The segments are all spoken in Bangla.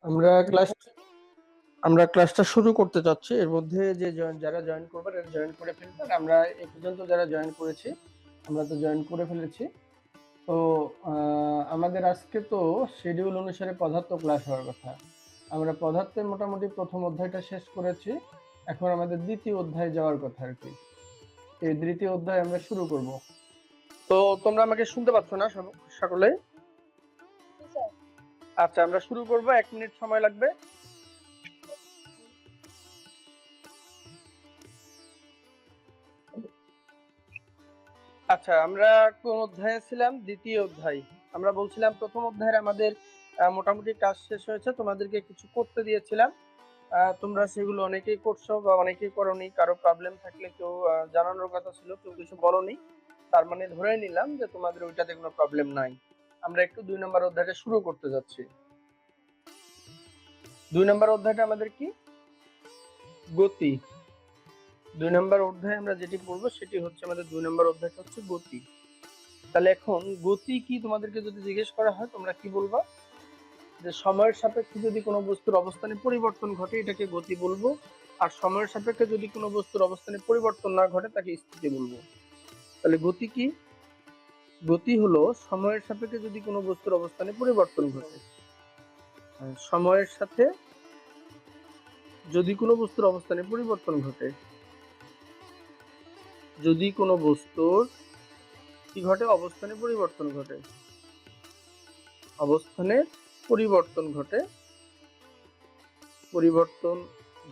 আমরা ক্লাস আমরা ক্লাসটা শুরু করতে চাচ্ছি। এর মধ্যে যে যারা জয়েন করবে তারা জয়েন করে ফেলবে। আর আমরা এই পর্যন্ত যারা জয়েন করেছি আমরা তো জয়েন করে ফেলেছি। তো আমাদের আজকে তো শিডিউল অনুসারে পদার্থ ক্লাস হওয়ার কথা। আমরা পদার্থের মোটামুটি প্রথম অধ্যায়টা শেষ করেছি। এখন আমাদের দ্বিতীয় অধ্যায়ে যাওয়ার কথা আর কি। এই দ্বিতীয় অধ্যায় আমরা শুরু করব। তো তোমরা আমাকে শুনতে পাচ্ছ না সকলে? আচ্ছা, আমরা শুরু করব। 1 মিনিট সময় লাগবে। আচ্ছা, আমরা কোন অধ্যায়ে ছিলাম? দ্বিতীয় অধ্যায়। আমরা বলছিলাম প্রথম অধ্যায়ের আমাদের মোটামুটি কাজ শেষ হয়েছে। তোমাদেরকে কিছু করতে দিয়েছিলাম। তোমরা সেগুলো অনেকেই করছো বা অনেকেই করোনি। কারো প্রবলেম থাকলে কেউ জানানোর কথা ছিল, কেউ কিছু বলোনি। তার মানে ধরে নিলাম যে তোমাদের ওইটাতে কোনো প্রবলেম নাই। আমরা একটু 2 নম্বর অধ্যায়টা শুরু করতে যাচ্ছি। 2 নম্বর অধ্যায়টা আমাদের কি? গতি। 2 নম্বর অধ্যায়ে আমরা যেটি পড়বো সেটি হচ্ছে আমাদের 2 নম্বর অধ্যায়টা হচ্ছে গতি। তাহলে এখন গতি কি তোমাদেরকে যদি জিজ্ঞেস করা হয় তোমরা কি বলবা? যে সময়ের সাপেক্ষে যদি কোনো বস্তুর অবস্থানে পরিবর্তন ঘটে এটাকে গতি বলবো, আর সময়ের সাপেক্ষে যদি কোনো বস্তুর অবস্থানে পরিবর্তন না ঘটে তাকে স্থিতি বলবো। তাহলে গতি কি? গতি হলো সময়ের সাপেক্ষে যদি কোনো বস্তুর অবস্থানে পরিবর্তন ঘটে। সময়ের সাথে যদি কোনো বস্তুর অবস্থানে পরিবর্তন ঘটে, যদি কোনো বস্তুর কি ঘটে? অবস্থানে পরিবর্তন ঘটে। অবস্থানে পরিবর্তন ঘটে, পরিবর্তন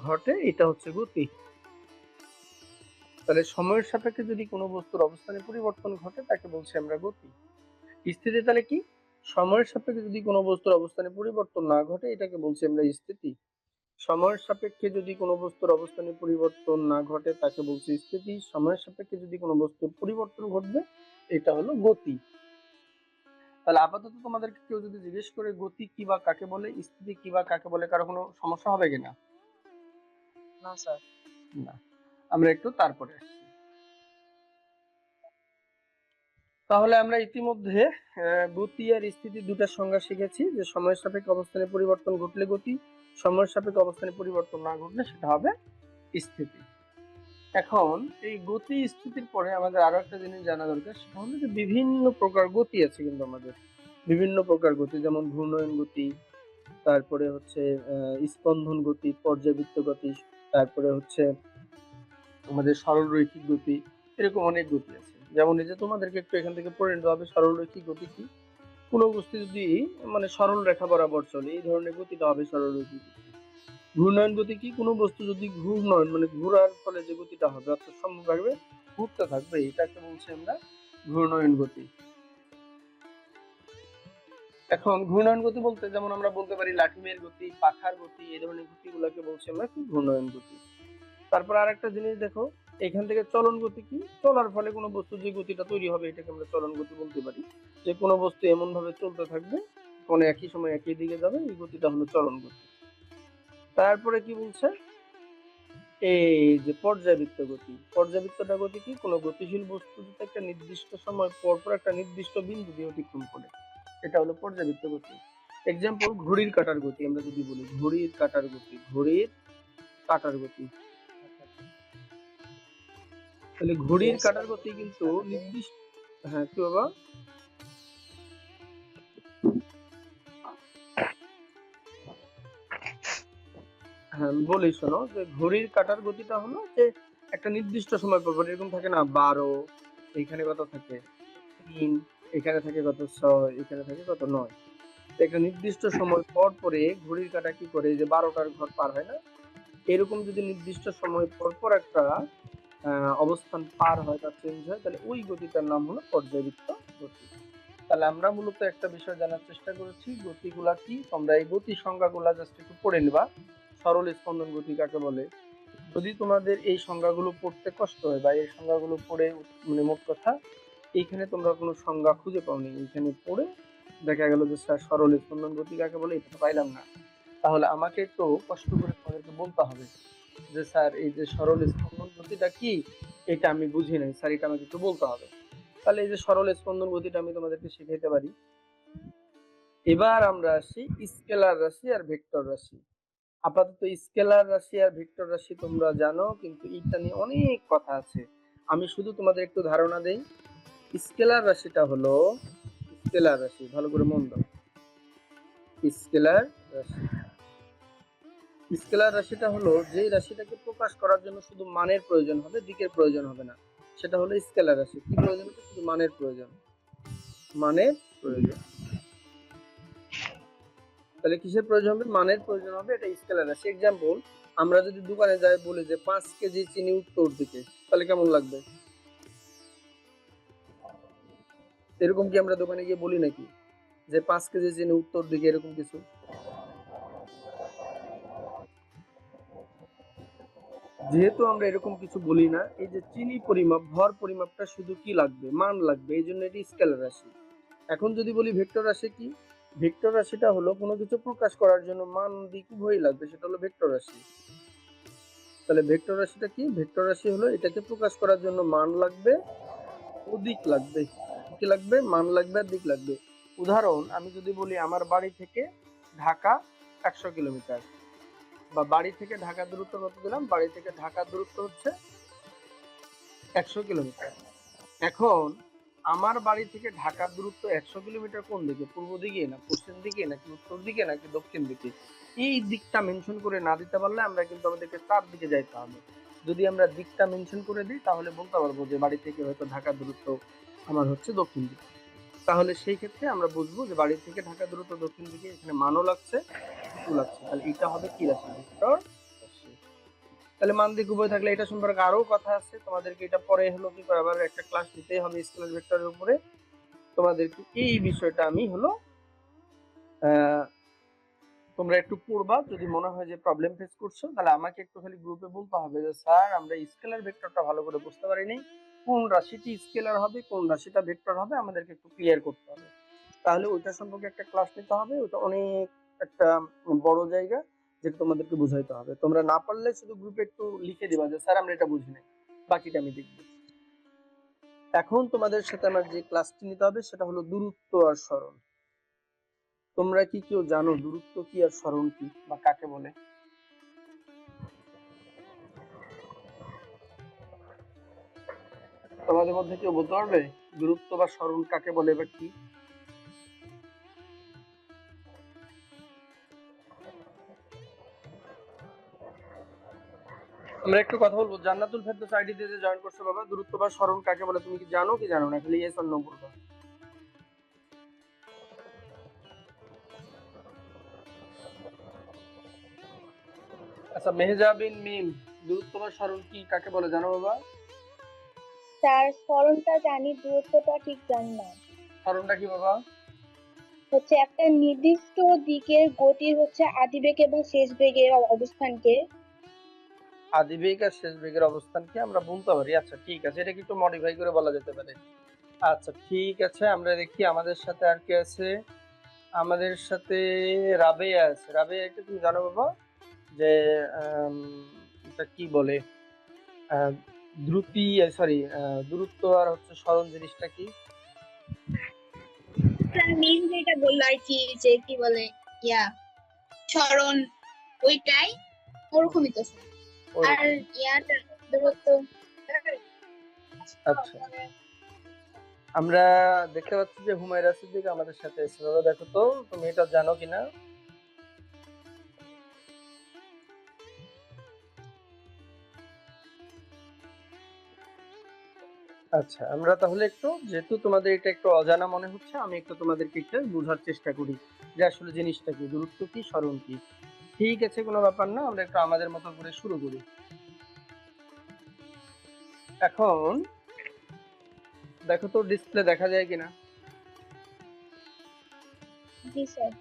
ঘটে, এটা হচ্ছে গতি। তাহলে সময়ের সাপেক্ষে যদি কোনো বস্তুর অবস্থানে পরিবর্তন ঘটে তাকে বলছি আমরা গতি। স্থিতি তাহলে কি? সময়ের সাপেক্ষে যদি কোনো বস্তুর অবস্থানে পরিবর্তন না ঘটে এটাকে বলছি আমরা স্থিতি। সময়ের সাপেক্ষে যদি কোনো বস্তুর অবস্থানে পরিবর্তন না ঘটে তাকে বলছি স্থিতি। সময়ের সাপেক্ষে যদি কোনো বস্তুর পরিবর্তন ঘটবে এটা হলো গতি। তাহলে আপাতত তোমাদেরকে কেউ যদি জিজ্ঞেস করে গতি কি বা কাকে বলে, স্থিতি কি বা কাকে বলে, কারো কোনো সমস্যা হবে কিনা? না স্যার। না। আমরা একটু তারপরে আসছি। তাহলে আমরা ইতিমধ্যে গতি আর স্থিতি দুটার সংজ্ঞা শিখেছি, যে সময়ের সাপেক্ষে অবস্থানে পরিবর্তন ঘটলে গতি, সময়ের সাপেক্ষে অবস্থানে পরিবর্তন না ঘটলে সেটা হবে স্থিতি। এখন এই গতি স্থিতির পরে আমাদের আরো একটা জিনিস জানা দরকার, সেটা হলো যে বিভিন্ন প্রকার গতি আছে কিন্তু আমাদের। বিভিন্ন প্রকার গতি, যেমন ঘূর্ণয়ন গতি, তারপরে হচ্ছে স্পন্দন গতি, পর্যাবৃত্ত গতি, তারপরে হচ্ছে আমাদের সরলরৈখিক গতি। এরকম অনেক গতি আছে। যেমন এই যে তোমাদেরকে একটু এখান থেকে পড়ে নিতে হবে সরলরৈখিক গতি কি। কোনো বস্তু যদি মানে সরল রেখা বরাবর চলে এই ধরনের গতিটা হবে সরলরৈখিক গতি। ঘূর্ণয়ন গতি কি? কোনো বস্তু যদি ঘূর্ণয়ন মানে ঘোরার ফলে যে গতিটা হবে অর্থাৎ সম্মুখভাবে ঘুরতে থাকবে এটাকে বলছি আমরা ঘূর্ণয়ন গতি। এখন ঘূর্ণয়ন গতি বলতে যেমন আমরা বলতে পারি লাঠিমের গতি, পাখার গতি, এই ধরনের গতিগুলোকে বলছি আমরা কি? ঘূর্ণয়ন গতি। তারপর আরেকটা জিনিস দেখো, এখান থেকে চলন গতি কি? চলার ফলে কোনো বস্তু যে গতিটা তৈরি হবে এটাকে আমরা চলন গতি বলতে পারি। যে কোনো বস্তু এমন ভাবে চলতে থাকবে কোনো একই সময় একই দিকে যাবে, এই গতিটা হলো চলন গতি। তারপরে কি বলছে? এই যে পর্যাবৃত্ত গতি। পর্যাবৃত্তটা গতি কি? কোনো গতিশীল বস্তু যদি একটা নির্দিষ্ট সময় পর পর একটা নির্দিষ্ট বিন্দু দিয়ে অতিক্রম করে, এটা হলো পর্যাবৃত্ত গতি। এক্সাম্পল, ঘড়ির কাঁটার গতি আমরা যদি বলি, ঘড়ির কাঁটার গতি, ঘড়ির কাঁটার গতি। তাহলে ঘড়ির কাঁটার গতি কিন্তু নির্দিষ্ট। হ্যাঁ, কি বাবা? হ্যাঁ, বলি শোনো, যে ঘড়ির কাঁটার গতিটা হলো যে একটা নির্দিষ্ট সময় পর পর এরকম থাকে না, 12, এখানে কত থাকে 3, এখানে থাকে কত 6, এখানে থাকে কত 9। একটা নির্দিষ্ট সময় পর পরে ঘড়ির কাঁটা কি করে, যে 12টার ঘর পার হয় না, এরকম যদি নির্দিষ্ট সময় পর পর একটা অবস্থান পার হয় বা চেঞ্জ হয় তাহলে ওই গতিটার নাম হলো পর্যাবৃত্ত গতি। তাহলে আমরা মূলত একটা বিষয় জানার চেষ্টা করেছি, গতিগুলা কি। তোমরা এই গতি সংজ্ঞাগুলা জাস্ট একটু পড়ে নিবা। সরল স্পন্দন গতি কাকে বলে। যদি তোমাদের এই সংজ্ঞাগুলো পড়তে কষ্ট হয় বা এই সংজ্ঞাগুলো পড়ে মানে মোট কথা এইখানে তোমরা কোনো সংজ্ঞা খুঁজে পাওনি, এইখানে পড়ে দেখা গেল যে স্যার সরল স্পন্দন গতি কাকে বলে এটা তো পাইলাম না, তাহলে আমাকে একটু কষ্ট করে তোমাদেরকে বলতে হবে যে স্যার এই যে সরল স্পন্দন গতিটা কি, এটা আমি বুঝি নাই স্যার, এটা আমাকে একটু বলতে হবে। তাহলে এই যে সরল স্পন্দন গতিটা আমি তোমাদেরকে শিখাইতে পারি। এবার আমরা আসি স্কেলার রাশি আর ভেক্টর রাশি। আপাতত স্কেলার রাশি আর ভেক্টর রাশি তোমরা জানো, কিন্তু এটা নিয়ে অনেক কথা আছে। আমি শুধু তোমাদের একটু ধারণা দেই। স্কেলার রাশিটা হলো, স্কেলার রাশি ভালো করে মন দাও। স্কেলার রাশি, স্কেলার রাশিটা হলো যে রাশিটাকে প্রকাশ করার জন্য শুধু মানের প্রয়োজন হবে, দিকের প্রয়োজন হবে না, সেটা হলো স্কেলার রাশি। কি প্রয়োজন হবে? শুধু মানের প্রয়োজন, মানের প্রয়োজন। তাহলে কিসের প্রয়োজন হবে? মানের প্রয়োজন হবে, এটা স্কেলার রাশি। এক্সাম্পল, আমরা যদি দোকানে যাই বলি যে 5 কেজি চিনি উত্তর দিকে, তাহলে কেমন লাগবে? এরকম কি আমরা দোকানে গিয়ে বলি নাকি যে 5 কেজি চিনি উত্তর দিকে, এরকম কিছু? যেহেতু আমরা এরকম কিছু বলি না, এই যে চিনি পরিমাপ, ভর পরিমাপটা শুধু কি লাগবে? মান লাগবে, এই জন্য এটি স্কেলার রাশি। এখন যদি বলি ভেক্টর রাশি কি, ভেক্টর রাশিটা হলো কোনো কিছু প্রকাশ করার জন্য মান দিক উভয়ই লাগবে, সেটা হলো ভেক্টর রাশি। তাহলে ভেক্টর রাশিটা কি? ভেক্টর রাশি হলো এটাকে প্রকাশ করার জন্য মান লাগবে ও দিক লাগবে। কি লাগবে? মান লাগবে আর দিক লাগবে। উদাহরণ, আমি যদি বলি আমার বাড়ি থেকে ঢাকা 100 কিলোমিটার, বা বাড়ি থেকে ঢাকার দূরত্ব কত দিলাম? বাড়ি থেকে ঢাকার দূরত্ব হচ্ছে 100 কিলোমিটার। এখন আমার বাড়ি থেকে ঢাকার দূরত্ব 100 কিলোমিটার কোন দিকে? পূর্ব দিকে, না পশ্চিম দিকে, নাকি উত্তর দিকে, নাকি দক্ষিণ দিকে? এই দিকটা মেনশন করে না দিতে পারলে আমরা কিন্তু আমাদেরকে তার দিকে যাইতে হবে। যদি আমরা দিকটা মেনশন করে দিই তাহলে বলতে পারবো যে বাড়ি থেকে হয়তো ঢাকার দূরত্ব আমার হচ্ছে দক্ষিণ দিকে। তাহলে সেই ক্ষেত্রে আমরা বুঝবো যে বাড়ি থেকে ঢাকার দূরত্ব দক্ষিণ দিকে, এখানে মানও লাগছে, দিকও লাগছে। তাহলে এটা হবে কি রাশি? ভেক্টর রাশি। তাহলে মান দিক উভয় থাকলে এটা সম্পর্কে আরো কথা আছে, তোমাদেরকে এটা পরে হলো কি করে আবার একটা ক্লাস নিতেই হবে স্কেলার ভেক্টরের উপরে। তোমাদেরকে এই বিষয়টা আমি হলো তোমরা একটু পড়বা। যদি মনে হয় যে প্রবলেম ফেস করছো, তাহলে আমাকে একটু খালি গ্রুপে বলতে হবে যে স্যার আমরা স্কেলার ভেক্টরটা ভালো করে বুঝতে পারিনি, কোন রাশিটি স্কেলার হবে কোন রাশিটা ভেক্টর হবে আমাদেরকে একটু ক্লিয়ার করতে হবে। তাহলে ওইটা সম্পর্কে একটা ক্লাস নিতে হবে। ওটা অনেক একটা বড় জায়গা, যেটা তোমাদেরকে বুঝাইতে হবে। তোমরা না পারলে শুধু গ্রুপে একটু লিখে দিবা যে স্যার আমরা এটা বুঝি নাই, বাকিটা আমি দেখবো। এখন তোমাদের সাথে আমার যে ক্লাসটি নিতে হবে সেটা হলো দূরত্ব আর সরণ। তোমরা কি কেউ জানো দূরত্ব কি আর সরণ কি, বা কাকে বলে? তোমাদের মধ্যে কেউ বলতে পারবে দূরত্ব বা সরণ কাকে বলে বা কি? আমরা একটু কথা বলবো। জান্নাতুল ফেরদৌস আইডি দিয়ে জয়েন করছো বাবা, দূরত্ব বা সরণ কাকে বলে তুমি কি জানো কি জানো না? খালি ইয়েস অর নো বলবা। আচ্ছা, মেহজাবিন মিম, দূরত্ব বা সরণ কি কাকে বলে জানো বাবা? তার সরণটা জানি, দূরত্বটা ঠিক জানি না। সরণটা কি বাবা? হচ্ছে একটা নির্দিষ্ট দিকের গতির হচ্ছে আদিবেগ এবং শেষ বেগের অবস্থানকে। আদি বেগ আর শেষ বেগের অবস্থানকে আমরা বলতে পারি। আচ্ছা ঠিক আছে, এটা কি একটু মডিফাই করে বলা যেতে পারে। আচ্ছা ঠিক আছে, আমরা দেখি আমাদের সাথে আর কে আছে। আমাদের সাথে রাবেয়া আছে। রাবেয়া, একটু তুমি জানো বাবা যে আম, এটা কি বলে, আহ, দ্রুতি, সরি, দূরত্ব আর হচ্ছে সরণ জিনিসটা কি? মিম যেটা বললো আর কি, যে কি বলে ইয়া স্মরণ, ওইটাই ওরকমই তো স্যার। আর ওরকম। ইয়াটা দূরত্ব। আচ্ছা, আমরা দেখতে পাচ্ছি যে হুমায়রা সিদ্দিক আমাদের সাথে এসে। বাবা দেখো তো তুমি এটা জানো কিনা। আচ্ছা, আমরা তাহলে একটু, যেহেতু তোমাদের এটা একটু অজানা মনে হচ্ছে, আমি একটু তোমাদেরকে একটু বোঝার চেষ্টা করি যে আসলে জিনিসটা কি, দূরত্ব কি, সরণ কি। ঠিক আছে, কোনো ব্যাপার না, আমরা একটু আমাদের মতো করে শুরু করি। এখন দেখো তো ডিসপ্লে দেখা যায় কিনা। জি স্যার।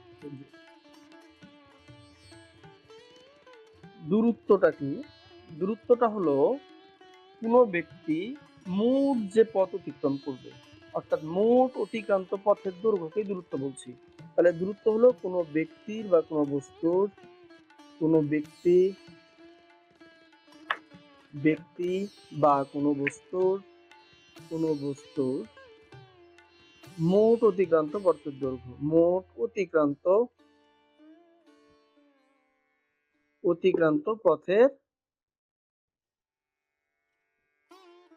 দূরত্বটা কি? দূরত্বটা হলো কোনো ব্যক্তি মোট যে পথ অতিক্রম করবে, অর্থাৎ মোট অতিক্রান্ত পথের দৈর্ঘ্যকেই দূরত্ব বলছি। তাহলে দূরত্ব হলো কোনো ব্যক্তির বা কোনো বস্তুর, কোনো ব্যক্তি ব্যক্তি বা কোনো বস্তুর মোট অতিক্রান্ত পথের দৈর্ঘ্য, মোট অতিক্রান্ত পথের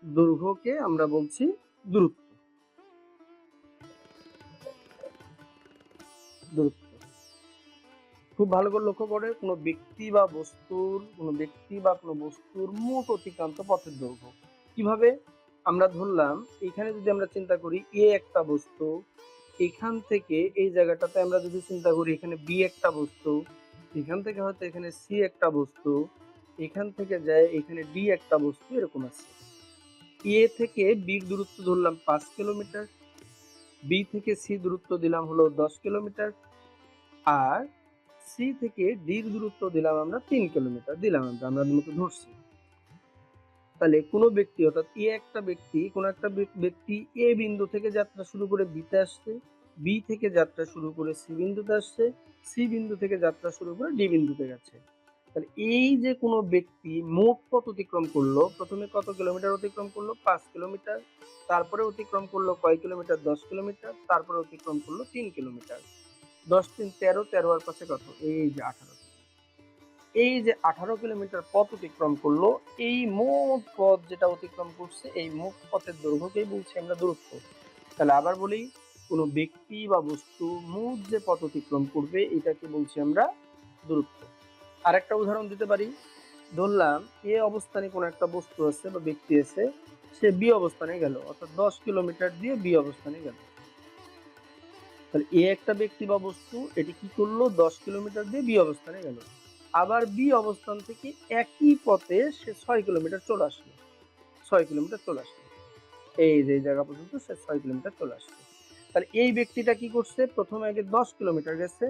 দৈর্ঘ্যকে আমরা বলছি দূরত্ব। দূরত্ব খুব ভালো করে লক্ষ্য করে, কোনো ব্যক্তি বা বস্তুর মোট অতিক্রান্ত পথের দৈর্ঘ্য কিভাবে আমরা ধরলাম। এখানে যদি আমরা চিন্তা করি এ একটা বস্তু, এখান থেকে এই জায়গাটাতে আমরা যদি চিন্তা করি এখানে বি একটা বস্তু, এখান থেকে হয়তো এখানে সি একটা বস্তু, এখান থেকে যায় এখানে ডি একটা বস্তু, এরকম আছে। এ থেকে বির দূরত্ব ধরলাম 5 কিলোমিটার, বি থেকে সি দূরত্ব দিলাম হলো 10 কিলোমিটার, আর সি থেকে ডির দূরত্ব দিলাম আমরা 3 কিলোমিটার দিলাম, আমরা মতো ধরছি। তাহলে কোনো ব্যক্তি অর্থাৎ কোনো একটা ব্যক্তি এ বিন্দু থেকে যাত্রা শুরু করে বিতে আসছে, বি থেকে যাত্রা শুরু করে সি বিন্দুতে আসছে, সি বিন্দু থেকে যাত্রা শুরু করে ডি বিন্দুতে গেছে। তাহলে এই যে কোনো ব্যক্তি মোট পথ অতিক্রম করলো, প্রথমে কত কিলোমিটার অতিক্রম করলো? 5 কিলোমিটার, তারপরে অতিক্রম করলো কয় কিলোমিটার? 10 কিলোমিটার, তারপরে অতিক্রম করলো 3 কিলোমিটার। 10 3 13, 13 আর পাশে কত? এই যে 18। এই যে 18 কিলোমিটার পথ অতিক্রম করলো, এই মোট পথ যেটা অতিক্রম করছে, এই মোট পথের দৈর্ঘ্যকেই বলছি আমরা দূরত্ব। তাহলে আবার বলি, কোনো ব্যক্তি বা বস্তু মোট যে পথ অতিক্রম করবে এটাকে বলছি আমরা দূরত্ব। আরেকটা উদাহরণ দিতে পারি, ধরলাম এ অবস্থানে কোনো একটা বস্তু আছে বা ব্যক্তি আছে, সে বি অবস্থানে গেল, অর্থাৎ 10 কিলোমিটার দিয়ে বি অবস্থানে গেল। তাহলে এ একটা ব্যক্তি বা বস্তু, এটি কি করলো? 10 কিলোমিটার দিয়ে বি অবস্থানে গেল। আবার বি অবস্থান থেকে একই পথে সে 6 কিলোমিটার চলে আসলো, 6 কিলোমিটার চলে আসলো, এই যে জায়গা পর্যন্ত সে 6 কিলোমিটার চলে আসলো। তাহলে এই ব্যক্তিটা কি করছে? প্রথমে আগে 10 কিলোমিটার গেছে,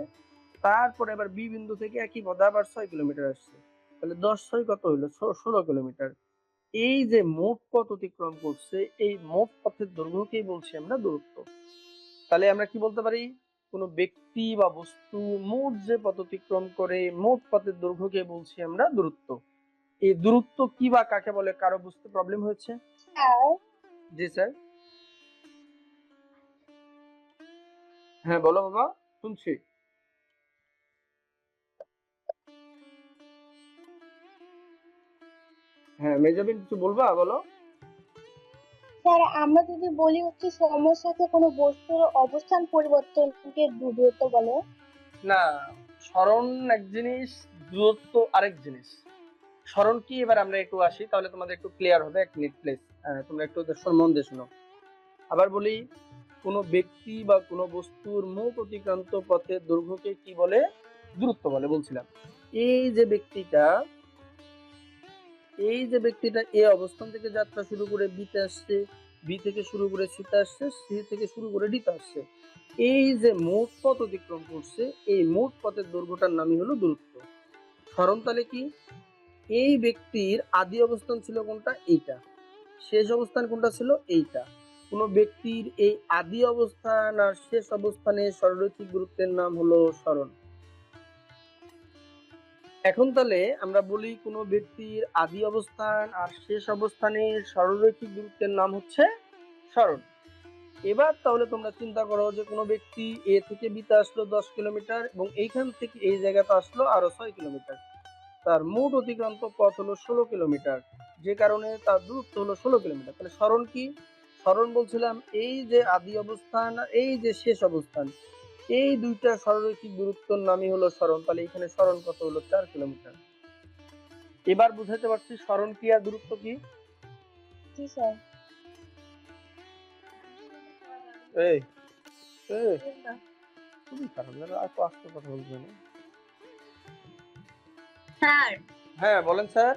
তারপরে আবার বি বিন্দু থেকে একই পথে আবার 6 কিলোমিটার আসছে। তাহলে 10 6 কত হলো? 16 কিলোমিটার। এই যে মোট পথ অতিক্রম করছে, এই মোট পথের দৈর্ঘ্যকেই বলছি আমরা দূরত্ব। তাহলে আমরা কি বলতে পারি? কোনো ব্যক্তি বা বস্তু মোট যে পথ অতিক্রম করে, মোট পথের দৈর্ঘ্যকে বলছি আমরা দূরত্ব। এই দূরত্ব কি বা কাকে বলে? কারো বুঝতে প্রবলেম হচ্ছে? স্যার জি স্যার। হ্যাঁ বলো বাবা, শুনছি। হ্যাঁ মেজাবিন, কিছু বলবা? বলো। স্যার আমরা যদি বলি হচ্ছে সময়ের সাথে কোনো বস্তুর অবস্থান পরিবর্তনকে দূরত্ব বলে। না, স্মরণ এক জিনিস, দূরত্ব আরেক জিনিস। স্মরণ কি? এবার আমরা একটু আসি, তাহলে তোমাদের একটু ক্লিয়ার হবে। 1 মিনিট প্লিজ, তোমরা একটু মন দিয়ে শোনো। আবার বলি, কোনো ব্যক্তি বা কোনো বস্তুর মোট অতিক্রান্ত পথের দৈর্ঘ্যকে কি বলে? দূরত্ব বলে বলছিলাম। এই যে ব্যক্তিটা এ অবস্থান থেকে যাত্রা শুরু করে বিতে আসছে, বি থেকে শুরু করে সিতে আসছে, সি থেকে শুরু করে ডিতে আসছে, এই যে মোট পথ অতিক্রম করছে, এই মোট পথের দৈর্ঘ্যটার নামই হলো দূরত্ব। স্মরণ তাহলে কি? এই ব্যক্তির আদি অবস্থান ছিল কোনটা? এইটা। শেষ অবস্থান কোনটা ছিল? এইটা। কোনো ব্যক্তির এই আদি অবস্থান আর শেষ অবস্থানের সরলরৈখিক দূরত্বের নাম হলো সরণ। এখন তাহলে আমরা বলি, কোনো ব্যক্তির আদি অবস্থান আর শেষ অবস্থানের সরলরৈখিক দূরত্বের নাম হচ্ছে সরণ। এবার তাহলে তোমরা চিন্তা করো যে কোনো ব্যক্তি এ থেকে বিতে আসলো 10 কিলোমিটার এবং এইখান থেকে এই জায়গাতে আসলো আরো 6 কিলোমিটার। তার মোট অতিক্রান্ত পথ হলো 16 কিলোমিটার, যে কারণে তার দূরত্ব হলো 16 কিলোমিটার। তাহলে সরণ কি? সরণ বলছিলাম এই যে আদি অবস্থান আর এই যে শেষ অবস্থান, এই দুইটা সরলরৈখিক দূরত্বর নামই হলো সরণ। তাহলে এখানে সরণ কত হলো? 4 কিলোমিটার। এবার বুঝাতে পারছি সরণ কি আর দূরত্ব কি? জি স্যার। এই এই খুবই খারাপ, যেন আর তো আস্তে কথা বলবে না। স্যার, হ্যাঁ বলেন স্যার।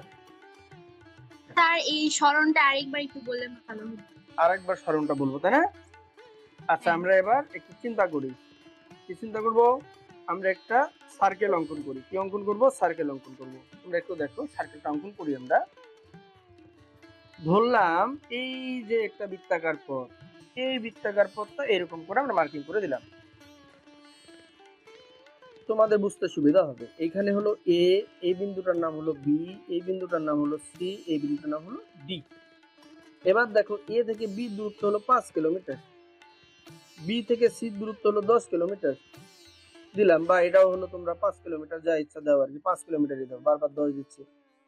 স্যার এই স্মরণটা আরেকবার একটু বললে ভালো হতো। আরেকবার সরণটা বলবো, তাই না? আচ্ছা, হ্যাঁ। আমরা এবার একটু চিন্তা করি। কি চিন্তা করব? আমরা একটা সার্কেল অঙ্কন করি। কি অঙ্কন করব? সার্কেল অঙ্কন করব। তোমরা একটু দেখো, সার্কেলটা অঙ্কন করি আমরা। ধরলাম এই যে একটা বৃত্তাকার পথ, এই বৃত্তাকার পথটা এরকম করে আমরা মার্কিং করে দিলাম, তোমাদের বুঝতে সুবিধা হবে। এইখানে হলো এ, এই বিন্দুটার নাম হলো বি, এই বিন্দুটার নাম হলো সি, এই বিন্দুটার নাম হলো ডি। এবার দেখো এ থেকে বি দূরত্ব হলো 5 কিলোমিটার। বি থেকে সি দূরত্ব হলো 10 কিলোমিটার দিলাম, বা এটাও হলো তোমরা 5 কিলোমিটার, যা ইচ্ছা দাও আর কি, 5 কিলোমিটারই দাও, বারবার 10 দিচ্ছি,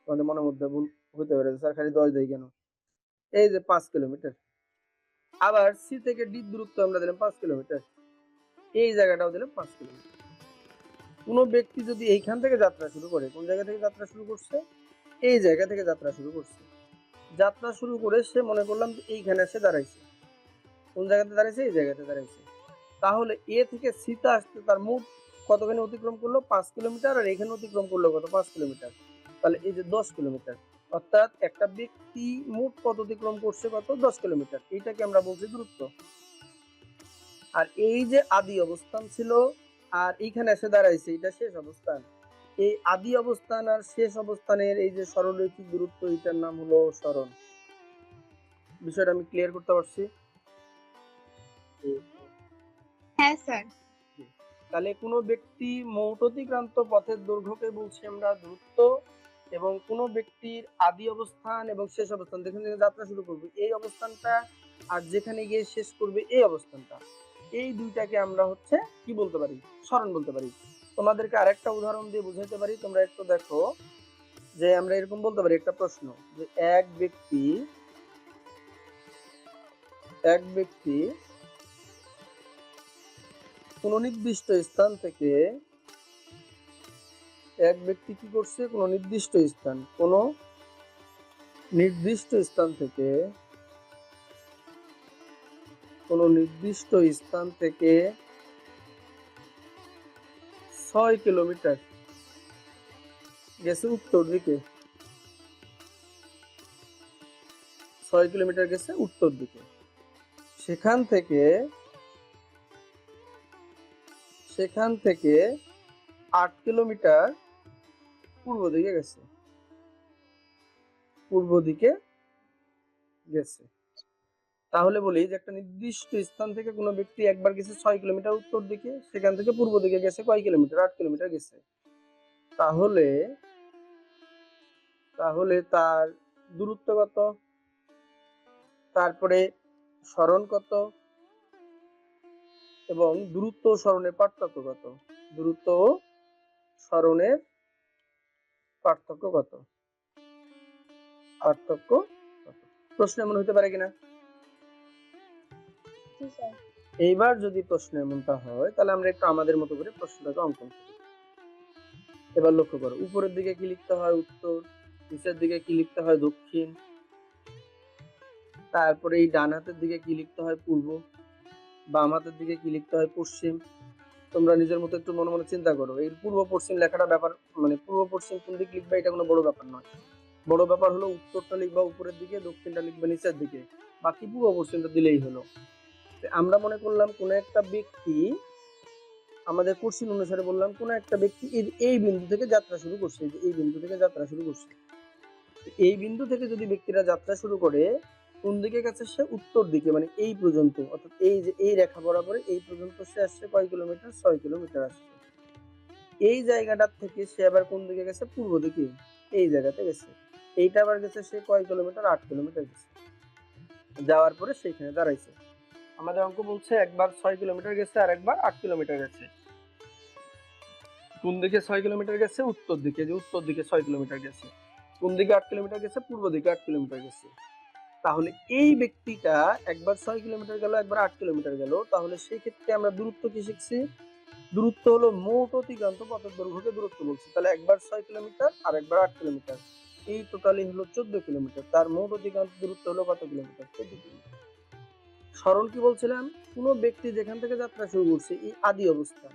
তোমাদের মনের মধ্যে ভুল হতে পারে স্যার খালি 10 দেই কেন। এই যে 5 কিলোমিটার। আবার সি থেকে ডি দূরত্ব আমরা দিলাম 5 কিলোমিটার, এই জায়গাটাও দিলাম 5 কিলোমিটার। কোনো ব্যক্তি যদি এইখান থেকে যাত্রা শুরু করে, কোন জায়গা থেকে যাত্রা শুরু করছে, এই জায়গা থেকে যাত্রা শুরু করছে, যাত্রা শুরু করে সে মনে করলাম এইখানে এসে দাঁড়াইছে, কোন জায়গাতে দাঁড়াইছে, এই জায়গাতে দাঁড়াইছে, তাহলে এ থেকে সিতে আসতে তার মোট কতখানি অতিক্রম করলো, 5 কিলোমিটার, আর এখানে অতিক্রম করলো কত, 5 কিলোমিটার, তাহলে এই যে 10 কিলোমিটার, অর্থাৎ একটা ব্যক্তি মোট পথ অতিক্রম করছে কত, 10 কিলোমিটার, এইটাকে আমরা বলছি দূরত্ব। আর এই যে আদি অবস্থান ছিল আর এইখানে এসে দাঁড়াইছে, এটা শেষ অবস্থান। এই আদি অবস্থান আর শেষ অবস্থানের এই যে সরলরৈখিক দূরত্ব, এটার নাম হলো সরণ। বিষয়টা আমি ক্লিয়ার করতে পারছি? হ্যাঁ স্যার। তাহলে কোনো ব্যক্তি মোট অতিক্রান্ত পথের দৈর্ঘ্যকে বলছি আমরা দূরত্ব, এবং কোনো ব্যক্তির আদি অবস্থান এবং শেষ অবস্থান, যেখান থেকে যাত্রা শুরু করবে এই অবস্থানটা, আর যেখানে গিয়ে শেষ করবে এই অবস্থানটা, এই দুইটাকে আমরা হচ্ছে কি বলতে পারি, সরণ বলতে পারি। তোমাদেরকে আরেকটা উদাহরণ দিয়ে বুঝাইতে পারি, তোমরা একটু দেখো, যে আমরা এরকম বলতে পারি একটা প্রশ্ন, যে এক ব্যক্তি কোন নির্দিষ্ট স্থান থেকে, এক ব্যক্তি কি করছে, কোন নির্দিষ্ট স্থান থেকে 6 কিলোমিটার গেছে উত্তর দিকে, 6 কিলোমিটার গেছে উত্তর দিকে, সেখান থেকে 8 কিলোমিটার পূর্ব দিকে গেছে। তাহলে বলি যে একটা নির্দিষ্ট স্থান থেকে কোনো ব্যক্তি একবার গেছে 6 কিলোমিটার উত্তর দিকে, সেখান থেকে পূর্ব দিকে গেছে কয় কিলোমিটার, 8 কিলোমিটার গেছে। তাহলে তার দূরত্ব কত, তারপরে সরণ কত, এবং দূরত্ব ও সরণের পার্থক্য কত, দূরত্ব ও সরণের পার্থক্য কত, প্রশ্ন এমন হতে পারে কিনা? জি স্যার। এইবার যদি প্রশ্ন এমনটা হয়, তাহলে আমরা একটু আমাদের মতো করে প্রশ্নটাকে অঙ্কন করি। এবার লক্ষ্য করো, উপরের দিকে কি লিখতে হয়, উত্তর, নিচের দিকে কি লিখতে হয়, দক্ষিণ, তারপরে এই ডান হাতের দিকে কি লিখতে হয়, পূর্ব, বাম হাতের দিকে কি লিখতে হয়, পশ্চিম। তোমরা নিজের মতো একটু মনে মনে চিন্তা করো, এই পূর্ব পশ্চিম লেখাটা ব্যাপার, মানে পূর্ব পশ্চিম কোন দিক লিখবে এটা কোনো বড় ব্যাপার নয়, বড় ব্যাপার হলো উত্তরটা লিখবা উপরের দিকে, দক্ষিণটা লিখবে নিচের দিকে, বাকি পূর্ব পশ্চিমটা দিলেই হলো। আমরা মনে করলাম কোন একটা ব্যক্তি, আমাদের কোশ্চেন অনুসারে বললাম কোন একটা ব্যক্তি এই বিন্দু থেকে যাত্রা শুরু করছে, এই বিন্দু থেকে যাত্রা শুরু করছে, এই বিন্দু থেকে যদি ব্যক্তিরা যাত্রা শুরু করে, কোন দিকে গেছে সে, উত্তর দিকে, মানে এই পর্যন্ত, অর্থাৎ এই যে এই রেখা বরাবর এই পর্যন্ত সে আসছে কয় কিলোমিটার, 6 কিলোমিটার আসছে। এই জায়গাটার থেকে সে আবার কোন দিকে গেছে, পূর্ব দিকে, এই জায়গাতে গেছে, এইটা আবার গেছে সে কয় কিলোমিটার, 8 কিলোমিটার গেছে, যাওয়ার পরে সেইখানে দাঁড়াইছে। আমাদের অঙ্ক বলছে একবার 6 কিলোমিটার গেছে আর একবার 8 কিলোমিটার গেছে। কোন দিকে 6 কিলোমিটার গেছে, উত্তর দিকে, যে উত্তর দিকে 6 কিলোমিটার গেছে, কোন দিকে 8 কিলোমিটার গেছে, পূর্ব দিকে 8 কিলোমিটার গেছে। তাহলে এই ব্যক্তিটা একবার 6 কিলোমিটার গেল, একবার 8 কিলোমিটার গেল, তাহলে সেই ক্ষেত্রে আমরা দূরত্ব কি শিখছি, দূরত্ব হলো মোট অতিক্রান্ত পথের দৈর্ঘ্যকে দূরত্ব বলছি। তাহলে একবার 6 কিলোমিটার আর একবার 8 কিলোমিটার, এই টোটালি হলো 14 কিলোমিটার, তার মোট অতিক্রান্ত দূরত্ব হলো কত কিলোমিটার, 14 কিলোমিটার। সরল কি বলছিলাম, কোনো ব্যক্তি যেখান থেকে যাত্রা শুরু করছে এই আদি অবস্থান,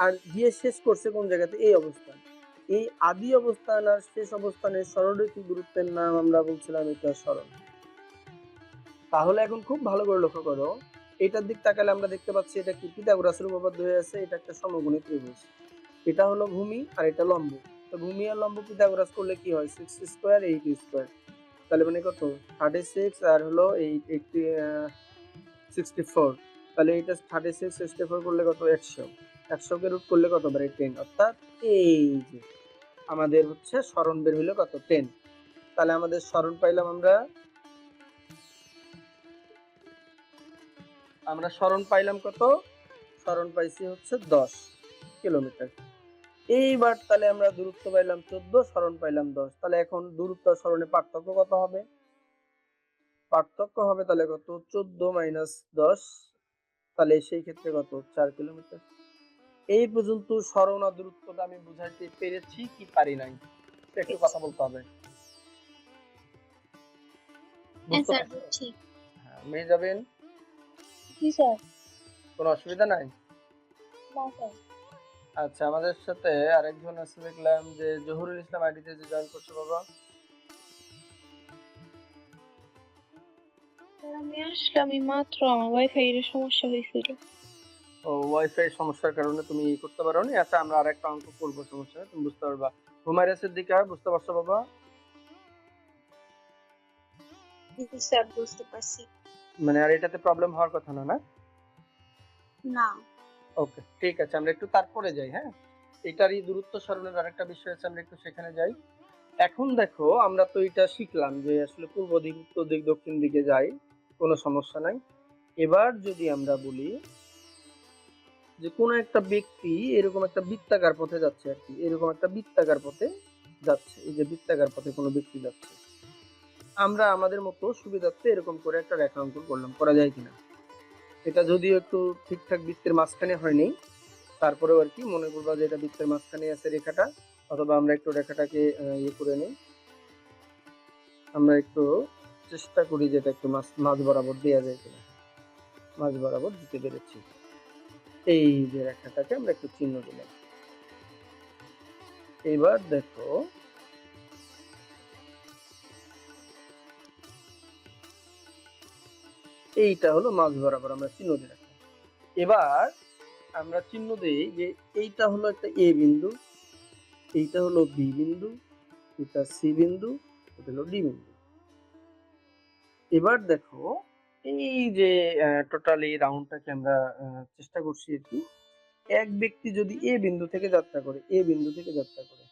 আর গিয়ে শেষ করছে কোন জায়গাতে, এই অবস্থান, এই আদি অবস্থান আর শেষ অবস্থানের সরলরৈখিক দূরত্বের নাম আমরা বলছিলাম এটা সরণ। তাহলে এখন খুব ভালো করে লক্ষ্য করো, এটার দিক তাকালে আমরা দেখতে পাচ্ছি এটা কি, পিথাগোরাসের উপপাদ্য হয়ে আছে, এটা একটা সমকোণী ত্রিভুজ, এটা হলো ভূমি আর এটা লম্ব। তো ভূমি আর লম্ব পিথাগোরাস করলে কি হয়, 6 স্কয়ার 8 স্কয়ার, তাহলে মানে কত, 36 আর হলো 8 64, তাহলে এটা 36 64 করলে কত, 100, 100 কে রুট করলে কত বারে, 10, অর্থাৎ এই যে আমাদের হচ্ছে সরণ বের হইলো কত, 10। তাহলে আমাদের সরণ পাইলাম আমরা আমরা সরণ পাইলাম কত? সরণ পাইছি হচ্ছে 10 কিলোমিটার। এইবার তাহলে আমরা দূরত্ব পাইলাম 14, সরণ পাইলাম 10। তাহলে এখন দূরত্ব আর সরণের পার্থক্য কত হবে? পার্থক্য হবে তাহলে কত? 14 মাইনাস 10, তাহলে সেই ক্ষেত্রে কত? 4 কিলোমিটার। এই পর্যন্ত সরণ আর দূরত্বটা আমি বুঝাইতে পেরেছি কি পারি নাই? একটু কথা বলতে হবে। হ্যাঁ বুঝতে স্যার পারছো? বুঝছি। হ্যাঁ, মেয়ে যাবেন, জি স্যার। কোনো অসুবিধা নাই? না স্যার। আচ্ছা, আমাদের সাথে আরেকজন আছে দেখলাম যে জহুরুল ইসলাম আইডিতে যে জয়েন করছে বাবা। স্যার আমি আসলাম এই মাত্র, আমার ওয়াইফাই এর সমস্যা হয়েছিল। ও, ওয়াইফাই সমস্যার কারণে তুমি ই করতে পারো নি। আচ্ছা, আমরা আরেকটা অঙ্ক করবো, সমস্যা নেই, তুমি বুঝতে পারবা। হুমায়রা সিদ্দিকা, বুঝতে পারছো বাবা? জি স্যার বুঝতে পারছি। মানে আর এটাতে প্রবলেম হওয়ার কথা না, না? না। ওকে, ঠিক আছে, আমরা একটু তারপরে যাই। হ্যাঁ, এটারই দূরত্ব সরণের আরেকটা বিষয় আছে, আমরা একটু সেখানে যাই। এখন দেখো, আমরা তো এটা শিখলাম যে আসলে পূর্ব দিক, উত্তর দিক, দক্ষিণ দিকে যাই, কোনো সমস্যা নাই। এবার যদি আমরা বলি যে কোনো একটা ব্যক্তি এরকম একটা বৃত্তাকার পথে যাচ্ছে আর কি, এরকম একটা বৃত্তাকার পথে যাচ্ছে, এই যে বৃত্তাকার পথে কোনো ব্যক্তি যাচ্ছে, আমরা আমাদের মতো সুবিধার্থে এরকম করে একটা রেখা অঙ্কন করলাম, করা যায় কিনা? এটা যদিও একটু ঠিকঠাক বৃত্তের মাঝখানে হয়নি, তারপরেও আর কি মনে করবা যে এটা বৃত্তের মাঝখানে আছে রেখাটা, অথবা আমরা একটু রেখাটাকে ইয়ে করে নিই, আমরা একটু চেষ্টা করি যেটা একটু মাঝ বরাবর দেওয়া যায় কিনা। মাঝ বরাবর দিতে পেরেছি, এই যে রেখাটাকে আমরা একটু চিহ্ন দিলাম। এবার দেখো, এইটা হলো মাঝ বরাবর আমরা চিহ্ন দিয়ে রাখলাম। এবার আমরা চিহ্ন দিই যে এইটা হলো একটা এ বিন্দু, এইটা হলো বি বিন্দু, এটা সি বিন্দু, এটা হলো ডি বিন্দু। এবার দেখো, এই যে টোটালি রাউন্ডটাকে আমরা চেষ্টা করছি আর কি, এক ব্যক্তি যদি এ বিন্দু থেকে যাত্রা করে, এ বিন্দু থেকে যাত্রা করে,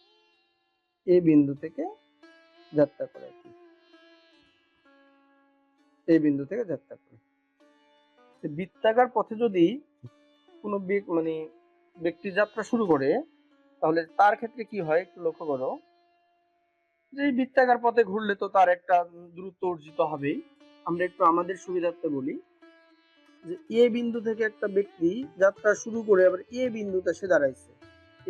এ বিন্দু থেকে যাত্রা করে আর কি, এই বিন্দু থেকে যাত্রা করে, বৃত্তাকার পথে যদি কোনো মানে ব্যক্তি যাত্রা শুরু করে, তাহলে তার ক্ষেত্রে কি হয় একটু লক্ষ্য করো, যে এই বৃত্তাকার পথে ঘুরলে তো তার একটা দূরত্ব অর্জিত হবেই। আমরা একটু আমাদের সুবিধার্থে বলি যে এ বিন্দু থেকে একটা ব্যক্তি যাত্রা শুরু করে আবার এ বিন্দুতে এসে দাঁড়াইছে,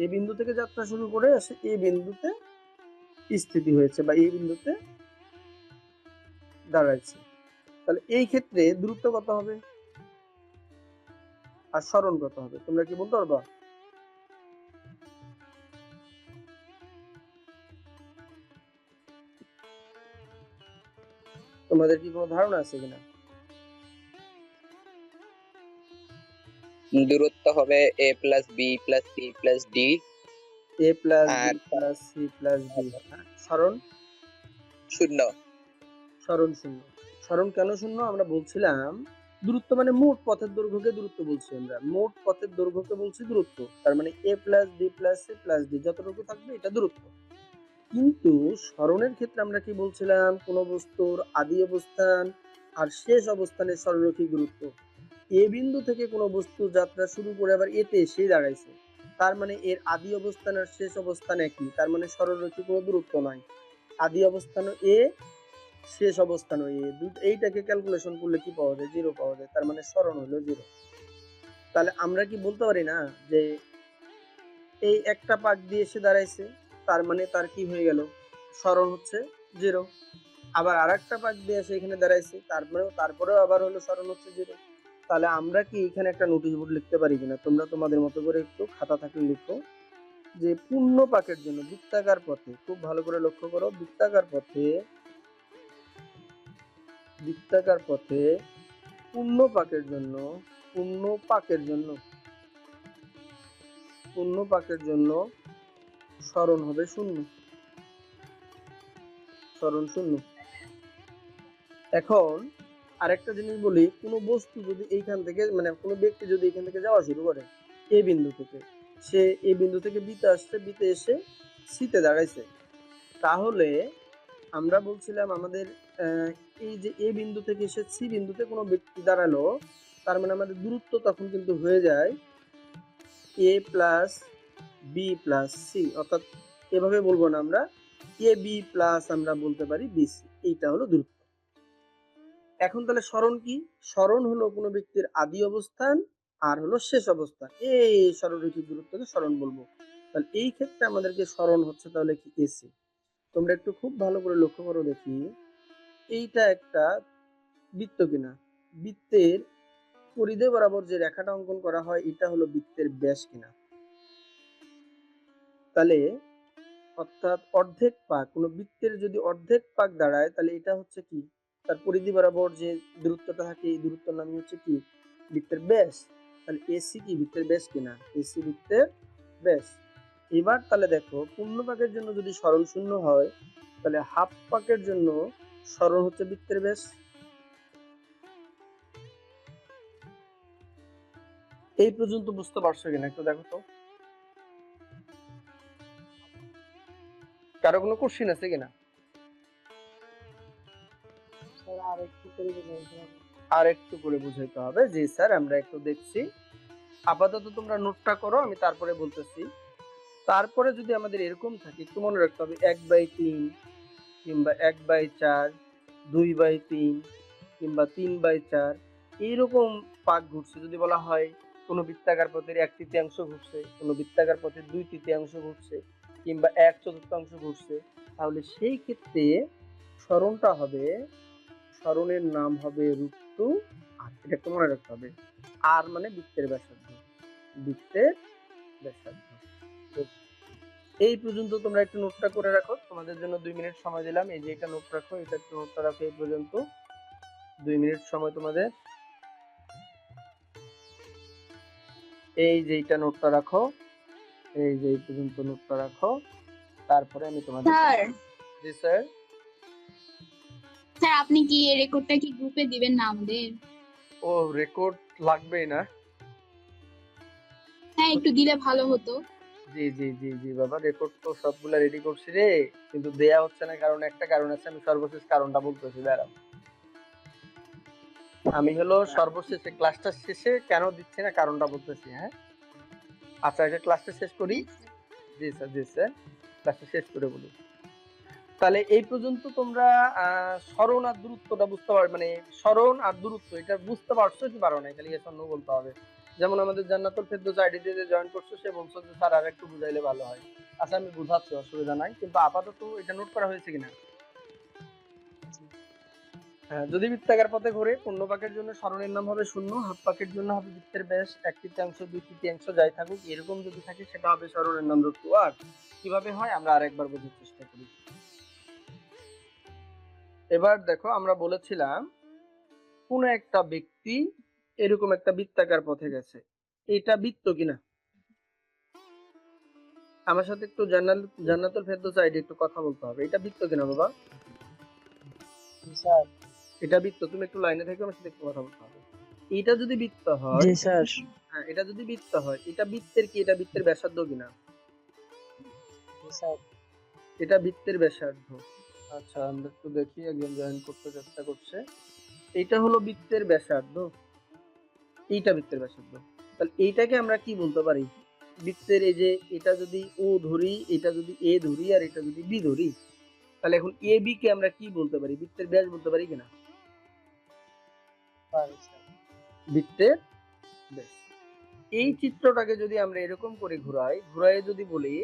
এ বিন্দু থেকে যাত্রা শুরু করে এসে এ বিন্দুতে স্থিতি হয়েছে বা এই বিন্দুতে দাঁড়াইছে, তাহলে এই ক্ষেত্রে দূরত্ব কত হবে আর সরণ কত হবে, তোমরা কি বলতে পারবা? তোমাদের কি কোনো ধারণা আছে কিনা? দূরত্ব হবে a plus B plus C plus D A plus B আর প্লাস সি প্লাস ডি। সরণ? শূন্য। সরণ শূন্য। সরণ কেন শূন্য? আমরা বলছিলাম দূরত্ব মানে মোট পথের দৈর্ঘ্যকে দূরত্ব বলছি, আমরা মোট পথের দৈর্ঘ্যকে বলছি দূরত্ব। তার মানে A plus B plus C plus D যতটুকু থাকবে এটা দূরত্ব। কিন্তু সরণের ক্ষেত্রে আমরা কি বলছিলাম? কোন বস্তুর আদি অবস্থান আর শেষ অবস্থানের সরলরৈখিক দূরত্ব। এ বিন্দু থেকে কোনো বস্তু যাত্রা শুরু করে আবার এতে এসে দাঁড়াইছে, তার মানে এর আদি অবস্থান আর শেষ অবস্থান একই, তার মানে সরলরৈখিক কোনো দূরত্ব নাই। আদি অবস্থান এ, শেষ অবস্থান এ, এইটাকে ক্যালকুলেশন করলে কি পাওয়া যায়? 0 পাওয়া যায়, তার মানে সরণ হলো 0। তাহলে আমরা কি বলতে পারি না যে এই একটা পাক দিয়ে এসে দাঁড়াইছে, তার মানে তার কি হয়ে গেল? সরণ হচ্ছে 0। আবার আরেকটা পাক দিয়ে এসে এখানে দাঁড়াইছে, তারপরেও আবার হলো সরণ হচ্ছে 0। তাহলে আমরা কি এখানে একটা নোটিশ বোর্ড লিখতে পারি কিনা? তোমরা তোমাদের মতো করে একটু খাতা থাকলে লিখো যে পূর্ণ পাকের জন্য বৃত্তাকার পথে, খুব ভালো করে লক্ষ্য করো, বৃত্তাকার পথে, বৃত্তাকার পথে পূর্ণ পাকের জন্য, পূর্ণ পাকের জন্য, পূর্ণ পাকের জন্য সরণ হবে 0, সরণ 0। এখন আরেকটা জিনিস বলি, কোনো বস্তু যদি এইখান থেকে, মানে কোনো ব্যক্তি যদি এখান থেকে যাওয়া শুরু করে এ বিন্দু থেকে, সে এ বিন্দু থেকে বিতে আসছে, বিতে এসে সিতে দাঁড়াইছে, তাহলে আমরা বলছিলাম আমাদের এই যে এ বিন্দু থেকে এসে সি বিন্দুতে কোনো ব্যক্তি দাঁড়ালো, তার মানে আমাদের দূরত্ব তখন কিন্তু হয়ে যায় এ প্লাস বি প্লাস সি, অর্থাৎ এভাবে বলবো না আমরা, এ বি প্লাস আমরা বলতে পারি বিসি, এইটা হলো দূরত্ব। এখন তাহলে স্মরণ কি? স্মরণ হলো কোনো ব্যক্তির আদি অবস্থান আর হলো শেষ অবস্থান, এই সরলরেখির দূরত্বকে স্মরণ বলবো। তাহলে এই ক্ষেত্রে আমাদেরকে স্মরণ হচ্ছে তাহলে কি এসি। তোমরা একটু খুব ভালো করে লক্ষ্য করো দেখি, এইটা একটা বৃত্ত কিনা, বৃত্তের পরিধি বরাবর যে রেখাটা অঙ্কন করা হয় এটা হলো বৃত্তের ব্যাস কিনা। তাহলে অর্থাৎ অর্ধেক পাক, কোনো বৃত্তের যদি অর্ধেক পাক দাঁড়ায় তাহলে এটা হচ্ছে কি, তার পরিধি বরাবর যে দূরত্বটা থাকে এই দূরত্বের নাম হচ্ছে কি, বৃত্তের ব্যাস। তাহলে এসি কি বৃত্তের ব্যাস কিনা, এসি বৃত্তের ব্যাস। এবার তাহলে দেখো পূর্ণ পাকের জন্য যদি সরল শূন্য হয় তাহলে হাফ পাকের জন্য সরল হচ্ছে বৃত্তের ব্যাস। এই পর্যন্ত বুঝতে পারছো কিনা একটু দেখো তো, কারো কোনো কোশ্চিন আছে কিনা? আর একটু করে বুঝাইতে হবে। জি স্যার, আমরা একটু দেখছি। আপাতত তোমরা নোটটা করো, আমি তারপরে বলতেছি। তারপরে যদি আমাদের এরকম থাকে একটু মনে রাখতে হবে 1/3 কিংবা 1/4, 2/3 কিংবা 3/4 এইরকম পাক ঘুরছে। যদি বলা হয় কোনো বৃত্তাকার পথের 1/3 ঘুরছে, কোনো বৃত্তাকার পথের 2/3 ঘুরছে কিংবা 1/4 ঘুরছে, তাহলে সেই ক্ষেত্রে সরণটা হবে, সরণের নাম হবে √2 আর, এটা একটু মনে রাখতে হবে। আর মানে বৃত্তের ব্যাসার্ধ, বৃত্তের ব্যাসার্ধ। এই পর্যন্ত তোমরা একটু নোটটা করে রাখো, তোমাদের জন্য 2 মিনিট সময় দিলাম। এই যে এটা নোট রাখো, এটা একটু নোটটা রাখো। এই পর্যন্ত 2 মিনিট সময় তোমাদের। এই যে এটা নোটটা রাখো, এই যে এই পর্যন্ত নোটটা রাখো, তারপরে আমি তোমাদের। স্যার, জি স্যার। স্যার আপনি কি এই রেকর্ডটা কি গ্রুপে দিবেন না আমাদের? ও রেকর্ড লাগবেই না? হ্যাঁ, একটু দিলে ভালো হতো। জি জি জি জি বাবা, রেকর্ড তো সবগুলা রেডি করছি রে, কিন্তু দেয়া হচ্ছে না কারণ একটা কারণ আছে, আমি সর্বশেষ কারণটা বলতেছি। দাঁড়াও, আমি হলো সর্বশেষে ক্লাসটা শেষে কেন দিচ্ছি না কারণটা বলতেছি। হ্যাঁ আচ্ছা, এটা ক্লাসটা শেষ করি। জি স্যার, জি স্যার, ক্লাসটা শেষ করে বলি। তাহলে এই পর্যন্ত তোমরা সরণ আর দূরত্বটা বুঝতে পারবে, মানে সরণ আর দূরত্ব এটা বুঝতে পারছো কি পারো না, খালি এস নো বলতে হবে। যেমন আমাদের জান্নাতুল ফেরদৌস আইডিতে যে জয়েন করছো সে বলছো যে স্যার আর একটু বুঝাইলে ভালো হয়। আচ্ছা আমি বুঝাচ্ছি, অসুবিধা নাই, কিন্তু আপাতত এটা নোট করা হয়েছে কিনা। হ্যাঁ, যদি বৃত্তাকার পথে ঘুরে পূর্ণ পাকের জন্য সরণের নাম হবে 0, হাফ পাকের জন্য হবে বৃত্তের ব্যাস 1/3 2/3 যাই থাকুক, এরকম যদি থাকে সেটা হবে সরণের নাম √2। আর কিভাবে হয় আমরা আরেকবার বোঝার চেষ্টা করি। এবার দেখো, আমরা বলেছিলাম কোন একটা ব্যক্তি এরকম একটা বৃত্তাকার পথে গেছে, এটা বৃত্ত কিনা। আমার সাথে একটু জান্নাতুল ফেরদৌস আইডি একটু কথা বলতে হবে, এটা বৃত্ত কিনা বাবা? স্যার। এটা বৃত্ত, তুমি একটু লাইনে থেকে আমার সাথে একটু কথা বলতে হবে। এটা যদি বৃত্ত হয়, জি স্যার। হ্যাঁ এটা যদি বৃত্ত হয়, এটা বৃত্তের কি, এটা বৃত্তের ব্যাসার্ধ কিনা? জি স্যার। এটা বৃত্তের ব্যাসার্ধ। আচ্ছা আমরা একটু দেখি, একজন জয়েন করতে চেষ্টা করছে। এটা হলো বৃত্তের ব্যাসার্ধ, এইটা বৃত্তের ব্যাসার্ধ। তাহলে এইটাকে আমরা কি বলতে পারি, বৃত্তের এই যে এটা যদি ও ধরি, এটা যদি এ ধরি আর এটা যদি বি ধরি, তাহলে এখন এ বি কে আমরা কি বলতে পারি, বৃত্তের ব্যাস বলতে পারি কিনা? বৃত্তের ব্যাস। এই চিত্রটাকে যদি আমরা এরকম করে ঘুরাই, ঘুরাই যদি বলি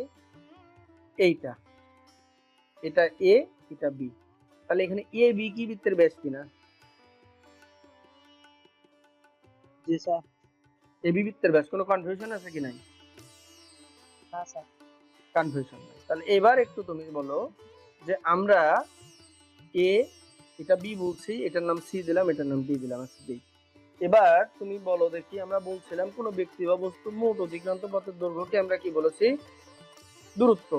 এইটা, এটা এ এটা বি, তাহলে এখানে এ বি কি বৃত্তের ব্যাস কিনা? জি স্যার। এ বি বৃত্তের ব্যাস। কোনো কনফিউশন আছে কি নাই? না স্যার। কনফিউশন নাই। তাহলে এবার একটু তুমি বলো যে আমরা এ এটা বি বলছি, এটার নাম সি দিলাম, এটার নাম ডি দিলাম। আচ্ছা ডি। এবার তুমি বলো দেখি, আমরা বলছিলাম কোন ব্যক্তি বা বস্তু মোট অতিক্রান্ত পথের দৈর্ঘ্যকে আমরা কি বলেছি, দূরত্ব।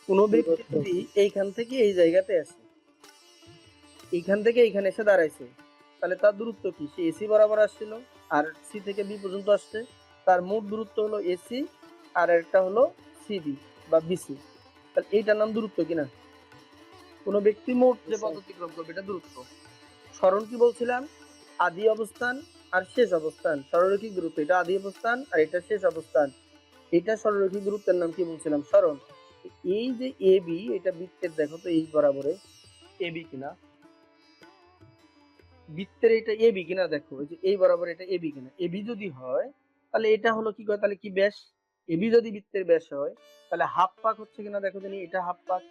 কোন ব্যক্তি যদি এইখান থেকে এই জায়গাতে আসে, এইখান থেকে এইখানে এসে দাঁড়াইছে, তাহলে তার দূরত্ব কি, সে এসি বরাবর আসছিল আর সি থেকে বি পর্যন্ত আসছে, তার মোট দূরত্ব হলো এসি আর একটা হলো সিবি বা বিসি। তাহলে এইটার নাম দূরত্ব কিনা? কোন ব্যক্তি মোট যে পথ অতিক্রম করবে এটা দূরত্ব। সরণ কি বলছিলাম, আদি অবস্থান আর শেষ অবস্থান, সরলরৈখিক দূরত্ব, এটা আদি অবস্থান আর এটা শেষ অবস্থান। এটা সরলরৈখিক দূরত্বের নাম কি বলছিলাম? সরণ। এই যে এ বি, এটা বৃত্তের, দেখো তো এই বরাবরে এ বি কিনা, বৃত্তের এটা এ বি কিনা, দেখো এই যে এই বরাবর এটা এ বি কিনা। এ বি যদি হয় তাহলে এটা হলো কি কয়, তাহলে কি ব্যাস। এ বি যদি বৃত্তের ব্যাস হয় তাহলে হাফ পাক হচ্ছে কিনা দেখো জানি, এটা হাফ পাক,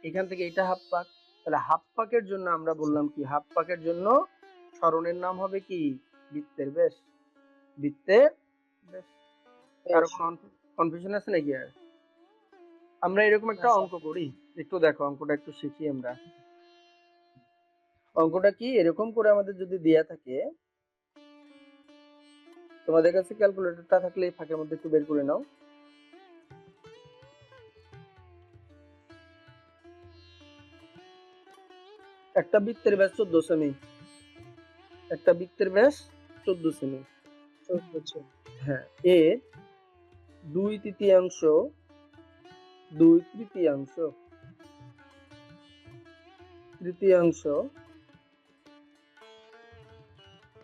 এখান থেকে এটা হাফ পাক। তাহলে হাফ পাকের জন্য আমরা বললাম কি, হাফ পাকের জন্য সরণের নাম হবে কি, বৃত্তের ব্যাস। বৃত্তের ব্যাস। কারো কোনো কনফিউশন আছে নাকি? আর আমরা এরকম একটা না, স্যার। অঙ্ক করি, একটু দেখো অঙ্কটা একটু শিখি আমরা। অঙ্কটা কি এরকম করে আমাদের যদি দেয়া থাকে, তোমাদের কাছে ক্যালকুলেটরটা থাকলে এই ফাঁকের মধ্যে একটু বের করে নাও। একটা বৃত্তের ব্যাস 14 সেমি, একটা বৃত্তের ব্যাস 14 সেমি। 14 হ্যাঁ, এর 2/3 2/3 তৃতীয়াংশ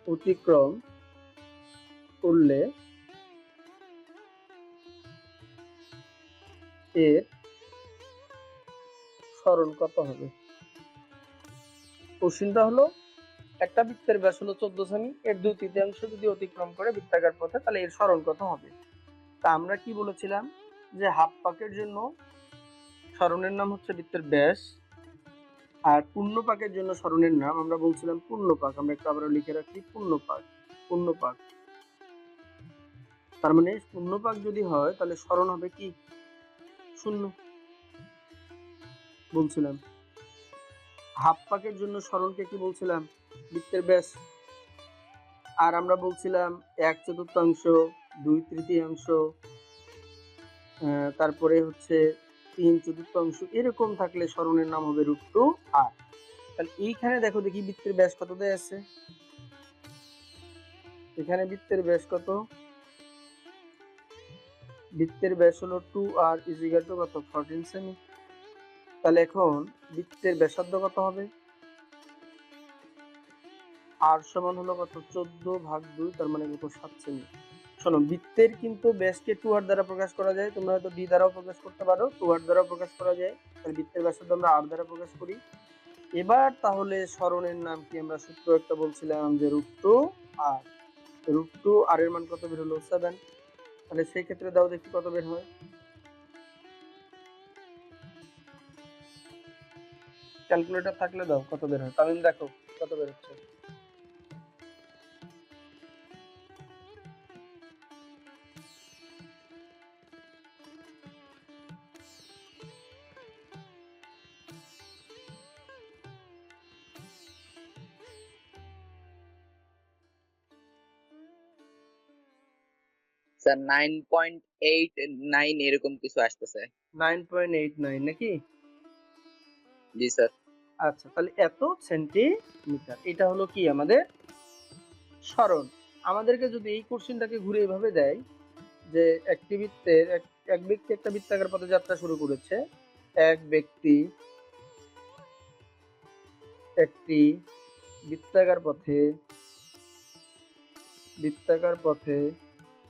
অতিক্রম করলে এর সরণ কত হবে? কোশ্চেনটা হলো, একটা বৃত্তের ব্যাস হলো 14 সেমি, এর 2/3 যদি অতিক্রম করে বৃত্তাকার পথে তাহলে এর সরণ কত হবে? তা আমরা কি বলেছিলাম যে হাফ পাকের জন্য সরণের নাম হচ্ছে বৃত্তের ব্যাস, আর পূর্ণ পাকের জন্য সরণের নাম আমরা বলছিলাম পূর্ণ পাক। আমরা একটু আবার লিখে রাখি পূর্ণ পাক। পূর্ণ পাক, তার মানে পূর্ণ পাক যদি হয় তাহলে সরণ হবে কি, শূন্য বলছিলাম। হাফ পাকের জন্য সরণকে কি বলছিলাম, বৃত্তের ব্যাস। আর আমরা বলছিলাম 1/4, 2/3, তারপরে হচ্ছে 3/4, এরকম থাকলে সরণের নাম হবে √2r। তাহলে এইখানে দেখো দেখি বৃত্তের ব্যাস কত দেয়া আছে। এখানে বৃত্তের ব্যাস কত? বৃত্তের ব্যাস হলো 2r কত, 14 সেমি। তাহলে এখন বৃত্তের ব্যাসার্ধ কত হবে? r সমান হলো কত, 14/2, তার মানে কত, 7 সেমি। শোনো, বৃত্তের কিন্তু ব্যাসকে 2r দ্বারা প্রকাশ করা যায়, তোমরা হয়তো d দ্বারাও প্রকাশ করতে পারো, 2r দ্বারা প্রকাশ করা যায়। তাহলে বৃত্তের ব্যাসার্ধ আমরা r দ্বারা প্রকাশ করি। এবার তাহলে সরণের নাম কি, আমরা সূত্র একটা বলছিলাম যে √2r। √2r এর মান কত বের হলো, 7। তাহলে সেই ক্ষেত্রে দাও দেখি কত বের হয়। ক্যালকুলেটর থাকলে দাও কত বের হয়, তামিম দেখো কত বের হচ্ছে। স্যার 9.89 এরকম কিছু আসতেছে। 9.89 নাকি? জি স্যার। আচ্ছা, তাহলে এত সেন্টিমিটার, এটা হলো কি আমাদের সরণ। আমাদেরকে যদি এই কোশ্চেনটাকে ঘুরে এভাবে দেয় যে একটি বৃত্তের এক ব্যক্তি একটা বৃত্তাকার পথে যাত্রা শুরু করেছে, এক ব্যক্তি একটি বৃত্তাকার পথে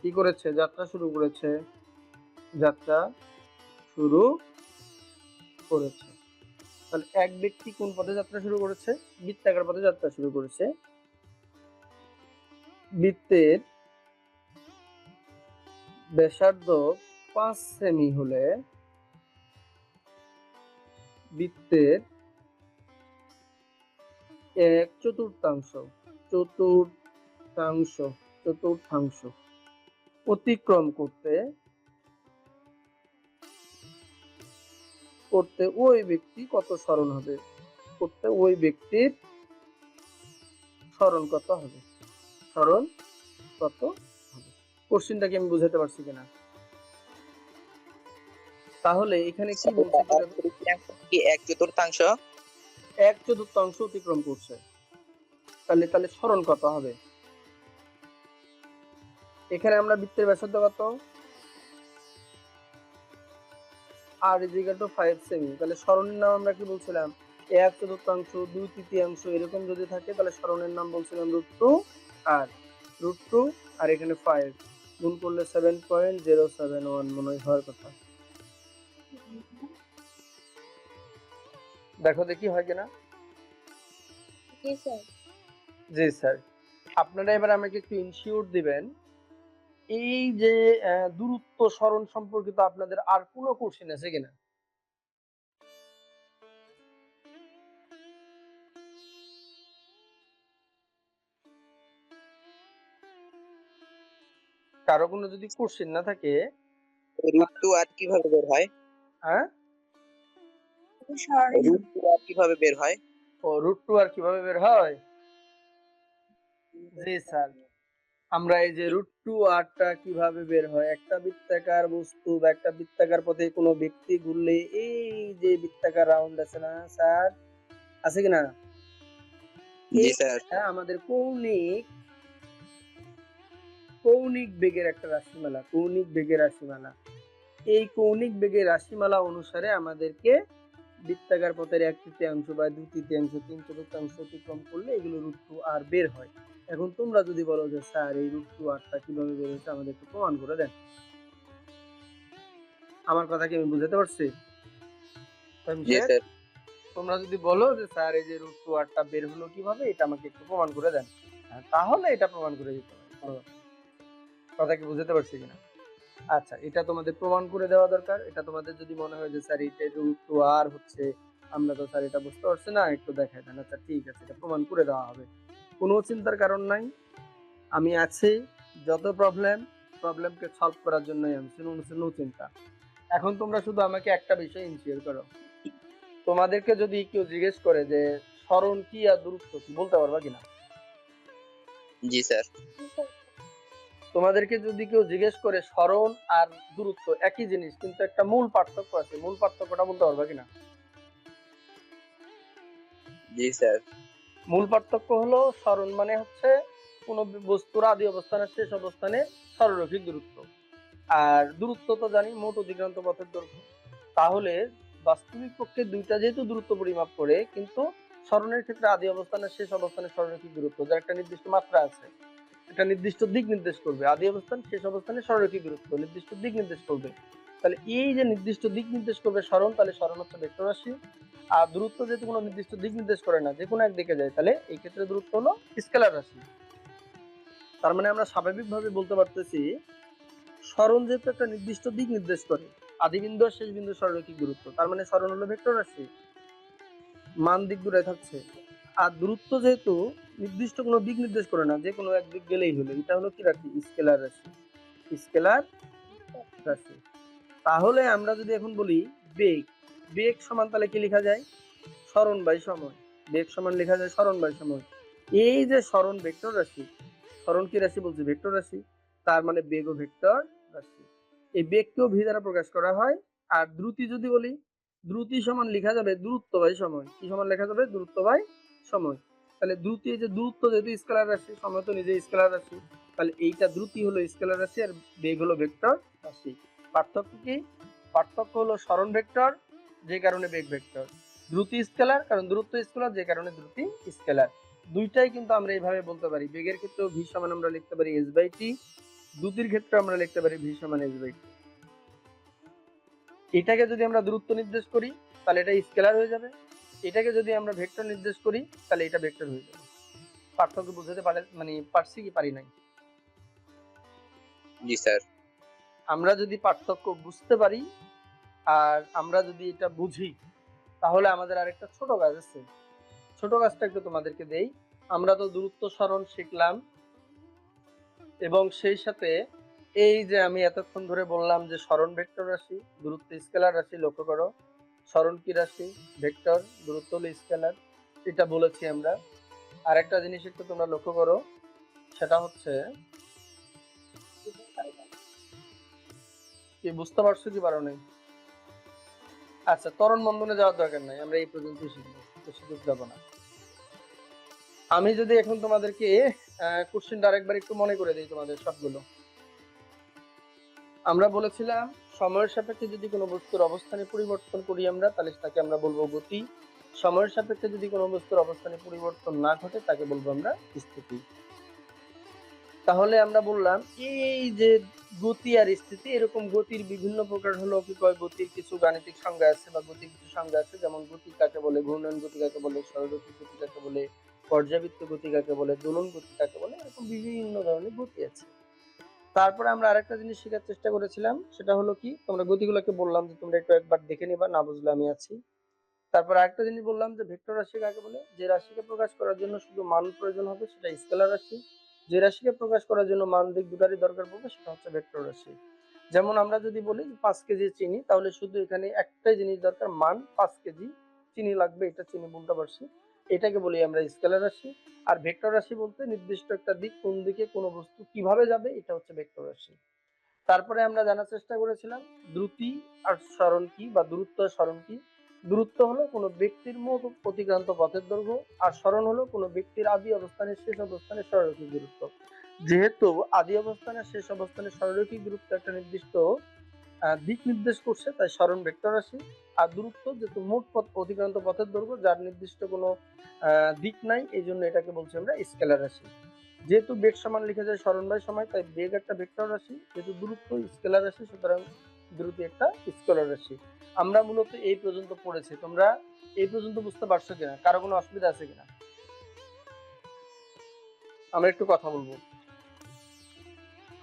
কি করেছে, যাত্রা শুরু করেছে। তাহলে এক ব্যক্তি কোন পথে যাত্রা শুরু করেছে? বৃত্তাকার পথে যাত্রা শুরু করেছে। বৃত্তের ব্যাসার্ধ 5 সেমি হলে বৃত্তের 1/4 অতিক্রম করতে ওই ব্যক্তি কত সরণ হবে, ওই ব্যক্তির সরণ কত হবে, সরণ কত হবে। কোশ্চেনটা কি আমি বুঝাতে পারছি কিনা? তাহলে এখানে কি বলছে, কি 1/4? 1/4 অতিক্রম করছে, তাহলে সরণ কত হবে? এখানে আমরা বৃত্তের ব্যাসার্ধ কত, r 5 সেমি। তাহলে সরণের নাম আমরা কি বলছিলাম, 1/4, 2/3 এরকম যদি থাকে তাহলে সরণের নাম বলছিলাম √2r। √2 আর এখানে 5 গুণ করলে 7.071 মনে হয় হওয়ার কথা। দেখো দেখি হয় কিনা। জি স্যার। জি স্যার, আপনারা এবার আমাকে একটু ইনশিওর দিবেন, এই যে দূরত্ব সরণ সম্পর্কিত আপনাদের আর কোনো কোশ্চেন আছে কিনা? কারো কোনো যদি কোশ্চেন না থাকে, √2r কিভাবে বের হয়? হ্যাঁ √2r কিভাবে বের হয়? ও √2 আর কিভাবে বের হয়? জি স্যার, আমরা এই যে √2 টা কিভাবে বের হয়, একটা বৃত্তাকার বস্তু বা একটা বৃত্তাকার পথে কোনো ব্যক্তি ঘুরলে এই যে বৃত্তাকার রাউন্ড আছে না স্যার, আছে কিনা, জি স্যার। এইটা আমাদের কৌণিক বেগের একটা রাশিমালা, কৌণিক বেগের রাশিমালা। এই কৌণিক বেগের রাশিমালা অনুসারে আমাদেরকে বৃত্তাকার পথের 1/3 বা 2/3 3/4 অতিক্রম করলে এগুলো √2r বের হয়। এখন তোমরা যদি বলো যে স্যার এই √2r টা কিভাবে বের হচ্ছে আমাদের একটু প্রমাণ করে দেন, আমার কথা কি আমি বুঝাতে পারছি? জি স্যার। তোমরা যদি বলো যে স্যার এই যে √2r টা বের হলো কিভাবে, এটা আমাকে একটু প্রমাণ করে দেন, তাহলে এটা প্রমাণ করে দিতে পারি। কথা কি বুঝাতে পারছি কিনা? আচ্ছা, এটা তোমাদের প্রমাণ করে দেওয়া দরকার। এটা তোমাদের যদি মনে হয় যে স্যার এটা √2r হচ্ছে, আমরা তো স্যার এটা বুঝতে পারছি না, একটু দেখাই দেন। আচ্ছা ঠিক আছে, এটা প্রমাণ করে দেওয়া হবে, কোনো চিন্তার কারণ নাই। আমি আছি, যত প্রবলেমকে সলভ করার জন্যই আমি, নো চিন্তা। এখন তোমরা শুধু আমাকে একটা বিষয় ইনশিওর করো, তোমাদেরকে যদি কেউ জিজ্ঞেস করে যে সরণ কি আর দূরত্ব কি, বলতে পারবা কিনা? জি স্যার। তোমাদেরকে যদি কেউ জিজ্ঞেস করে সরণ আর দূরত্ব একই জিনিস কিন্তু একটা মূল পার্থক্য আছে, মূল পার্থক্যটা বলতে পারবা কিনা? জি স্যার। মূল পার্থক্য হলো সরণ মানে হচ্ছে কোনো বস্তুর আদি অবস্থানের শেষ অবস্থানে সরলরৈখিক দূরত্ব, আর দূরত্ব তো জানি মোট অতিক্রান্ত পথের দৈর্ঘ্য। তাহলে বাস্তবিক পক্ষে দুইটা যেহেতু দূরত্ব পরিমাপ করে, কিন্তু সরণের ক্ষেত্রে আদি অবস্থানের শেষ অবস্থানের সরলরৈখিক দূরত্ব, যার একটা নির্দিষ্ট মাত্রা আছে, একটা নির্দিষ্ট দিক নির্দেশ করবে। আদি অবস্থান শেষ অবস্থানে সরলরৈখিক দূরত্ব নির্দিষ্ট দিক নির্দেশ করবে। তাহলে এই যে নির্দিষ্ট দিক নির্দেশ করবে সরণ, তাহলে সরণ হচ্ছে ভেক্টর রাশি। আর দূরত্ব যেহেতু কোনো নির্দিষ্ট দিক নির্দেশ করে না, যে কোনো একদিকে যায়, তাহলে এই ক্ষেত্রে দূরত্ব হলো স্কেলার রাশি। তার মানে আমরা স্বাভাবিকভাবে বলতে পারতেছি সরণ যেহেতু একটা নির্দিষ্ট দিক নির্দেশ করে, আদি বিন্দু আর শেষ বিন্দু সরলরৈখিক দূরত্ব, তার মানে সরণ হলো ভেক্টর রাশি, মান দিক দূরে থাকছে। আর দূরত্ব যেহেতু নির্দিষ্ট কোনো দিক নির্দেশ করে না, যে কোনো একদিক গেলেই হলো, এটা হলো কি রাশি? স্কেলার রাশি, স্কেলার রাশি। তাহলে আমরা যদি এখন বলি বেগ, বেগ সমান তাহলে কি লেখা যায়? সরণ বাই সময়। বেগ সমান লেখা যায় সরণ বাই সময়। এই যে সরণ ভেক্টর রাশি, সরণ কি রাশি বলছি? ভেক্টর রাশি, তার মানে বেগও ভেক্টর রাশি। এই বেগকেও ভি দ্বারা প্রকাশ করা হয়। আর দ্রুতি যদি বলি, দ্রুতি সমান লেখা যাবে দূরত্ব বাই সময়। কি সমান লেখা যাবে? দূরত্ব বাই সময়। তাহলে দ্রুতি, এই যে দূরত্ব যেহেতু স্কেলার রাশি, সময় তো নিজে স্কেলার রাশি, তাহলে এইটা দ্রুতি হলো স্কেলার রাশি আর বেগ হলো ভেক্টর রাশি। পার্থক্য কি? পার্থক্য হলো সরণ ভেক্টর, যে কারণে বেগ ভেক্টর। দ্রুতি স্কেলার, কারণ দূরত্ব স্কেলার, যে কারণে দ্রুতি স্কেলার। দুইটাই কিন্তু আমরা এইভাবে বলতে পারি। বেগের ক্ষেত্রেও ভি সমান আমরা লিখতে পারি s/t, দ্রুতির ক্ষেত্রে আমরা লিখতে পারি ভি সমান s/t। এটাকে যদি আমরা দূরত্ব নির্দেশ করি তাহলে এটা স্কেলার হয়ে যাবে, এটাকে যদি আমরা ভেক্টর নির্দেশ করি তাহলে এটা ভেক্টর হয়ে যাবে। পার্থক্য বুঝতে পারে, মানে পারছি কি পারি নাই? জি স্যার। আমরা যদি পার্থক্য বুঝতে পারি আর আমরা যদি এটা বুঝি, তাহলে আমাদের আরেকটা ছোট কাজ আছে। ছোট কাজটা একটু তোমাদেরকে দেই। আমরা তো দূরত্ব সরণ শিখলাম, এবং সেই সাথে এই যে আমি এতক্ষণ ধরে বললাম যে সরণ ভেক্টর রাশি, দূরত্ব স্কেলার রাশি। লক্ষ্য করো, সরণ কি রাশি? ভেক্টর, দূরত্ব হলো স্কেলার, এটা বলেছি আমরা। আরেকটা জিনিস একটু তোমরা লক্ষ্য করো, সেটা হচ্ছে কি, বুঝতে পারছো কি পারো নাই? আচ্ছা, ত্বরণ বন্ধনে যাওয়ার দরকার নাই, আমরা এই পর্যন্তই শিখবো, সুযোগ দেবো না। আমি যদি এখন তোমাদেরকে কোশ্চেনটা আরেকবার একটু মনে করে দিই তোমাদের সবগুলো। আমরা বলেছিলাম সময়ের সাপেক্ষে যদি কোনো বস্তুর অবস্থানে পরিবর্তন করি আমরা, তাহলে তাকে আমরা বলবো গতি। সময়ের সাপেক্ষে যদি কোনো বস্তুর অবস্থানে পরিবর্তন না ঘটে তাকে বলবো আমরা স্থিতি। তাহলে আমরা বললাম এই যে গতি আর স্থিতি, এরকম গতির বিভিন্ন প্রকার হলো কি কয়, গতির কিছু গাণিতিক সংজ্ঞা আছে বা গতির কিছু সংজ্ঞা আছে, যেমন গতি কাকে বলে, ঘূর্ণন গতি কাকে বলে, সরলরৈখিক গতি কাকে বলে, পর্যাবৃত্ত গতি কাকে বলে, দোলন গতি কাকে বলে, এরকম বিভিন্ন ধরনের গতি আছে। তারপরে আমরা আরেকটা জিনিস শেখার চেষ্টা করেছিলাম, সেটা হলো কি, তোমরা গতিগুলোকে বললাম যে তোমরা একটু একবার দেখে নিবা, না বুঝলে আমি আছি। তারপর আরেকটা জিনিস বললাম যে ভেক্টর রাশি কাকে বলে, যে রাশিকে প্রকাশ করার জন্য শুধু মান প্রয়োজন হবে সেটা স্কেলার রাশি, যে রাশিকে প্রকাশ করার জন্য মান দিক দুটারই দরকার পড়বে সেটা হচ্ছে ভেক্টর রাশি। যেমন আমরা যদি বলি 5 কেজি চিনি, তাহলে শুধু এখানে একটাই জিনিস দরকার, মান 5 কেজি চিনি লাগবে, এটা চিনি বলতে পারছি, এটাকে বলি আমরা স্কেলার রাশি। আর ভেক্টর রাশি বলতে নির্দিষ্ট একটা দিক, কোন দিকে কোনো বস্তু কিভাবে যাবে, এটা হচ্ছে ভেক্টর রাশি। তারপরে আমরা জানার চেষ্টা করেছিলাম দ্রুতি আর সরণ কি, বা দূরত্ব আর সরণ কি। দূরত্ব হলো কোনো ব্যক্তির মোট অতিক্রান্ত পথের দৈর্ঘ্য, আর সরণ হলো কোনো ব্যক্তির আদি অবস্থানের শেষ অবস্থানের সরলরৈখিক দূরত্ব। যেহেতু আদি অবস্থানের শেষ অবস্থানের সরলরৈখিক দূরত্ব একটা নির্দিষ্ট দিক নির্দেশ করছে, তাই সরণ ভেক্টর রাশি। আর দূরত্ব যেহেতু মোট পথ অতিক্রান্ত পথের দৈর্ঘ্য, যার নির্দিষ্ট কোনো দিক নাই, এই জন্য এটাকে বলছি আমরা স্কেলার রাশি। যেহেতু বেগ সমান লিখে যায় সরণ বাই সময়, তাই বেগ একটা ভেক্টর রাশি, যেহেতু দূরত্ব স্কেলার রাশি, সুতরাং দ্রুতি একটা স্কেলার রাশি। আমরা মূলত এই পর্যন্ত পড়েছি, তোমরা এই পর্যন্ত বুঝতে পারছো কিনা, কারো কোনো অসুবিধা আছে কিনা? আমরা একটু কথা বলবো,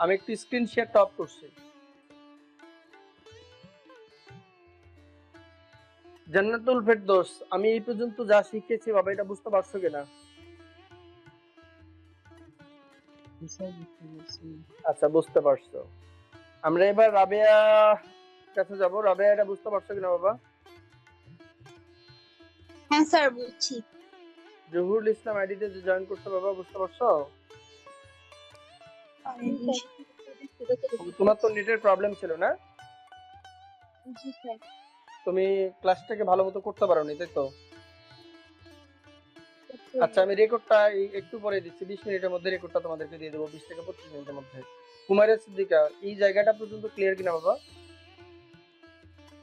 আমি একটু স্ক্রিন শেয়ারটা অফ করছি। জান্নাতুল ফেরদৌস, আমি এই পর্যন্ত যা শিখেছি বাবা, এটা বুঝতে পারছো কিনা? জি স্যার বুঝতে পারছি। আচ্ছা, বুঝতে পারছো। আমরা এবার রাবেয়া কাছে যাব। রাবেয়া, এটা বুঝতে পারছো কিনা বাবা? হ্যাঁ স্যার বুঝছি। জহুরুল ইসলাম আইডিতে যে জয়েন করছো বাবা, বুঝতে পারছো? তোমার তো নেটের প্রবলেম ছিল না? জি স্যার। তুমি ক্লাসটাকে ভালো মতো করতে পারোনি, তাই তো? আচ্ছা, আমি রেকর্ডটা একটু পরে দিচ্ছি, 20 মিনিটের মধ্যে রেকর্ডটা তোমাদেরকে দিয়ে দেবো, 20 থেকে 25 মিনিটের মধ্যে। কুমারা সিদ্দিকা, এই জায়গাটা পর্যন্ত ক্লিয়ার কিনা বাবা?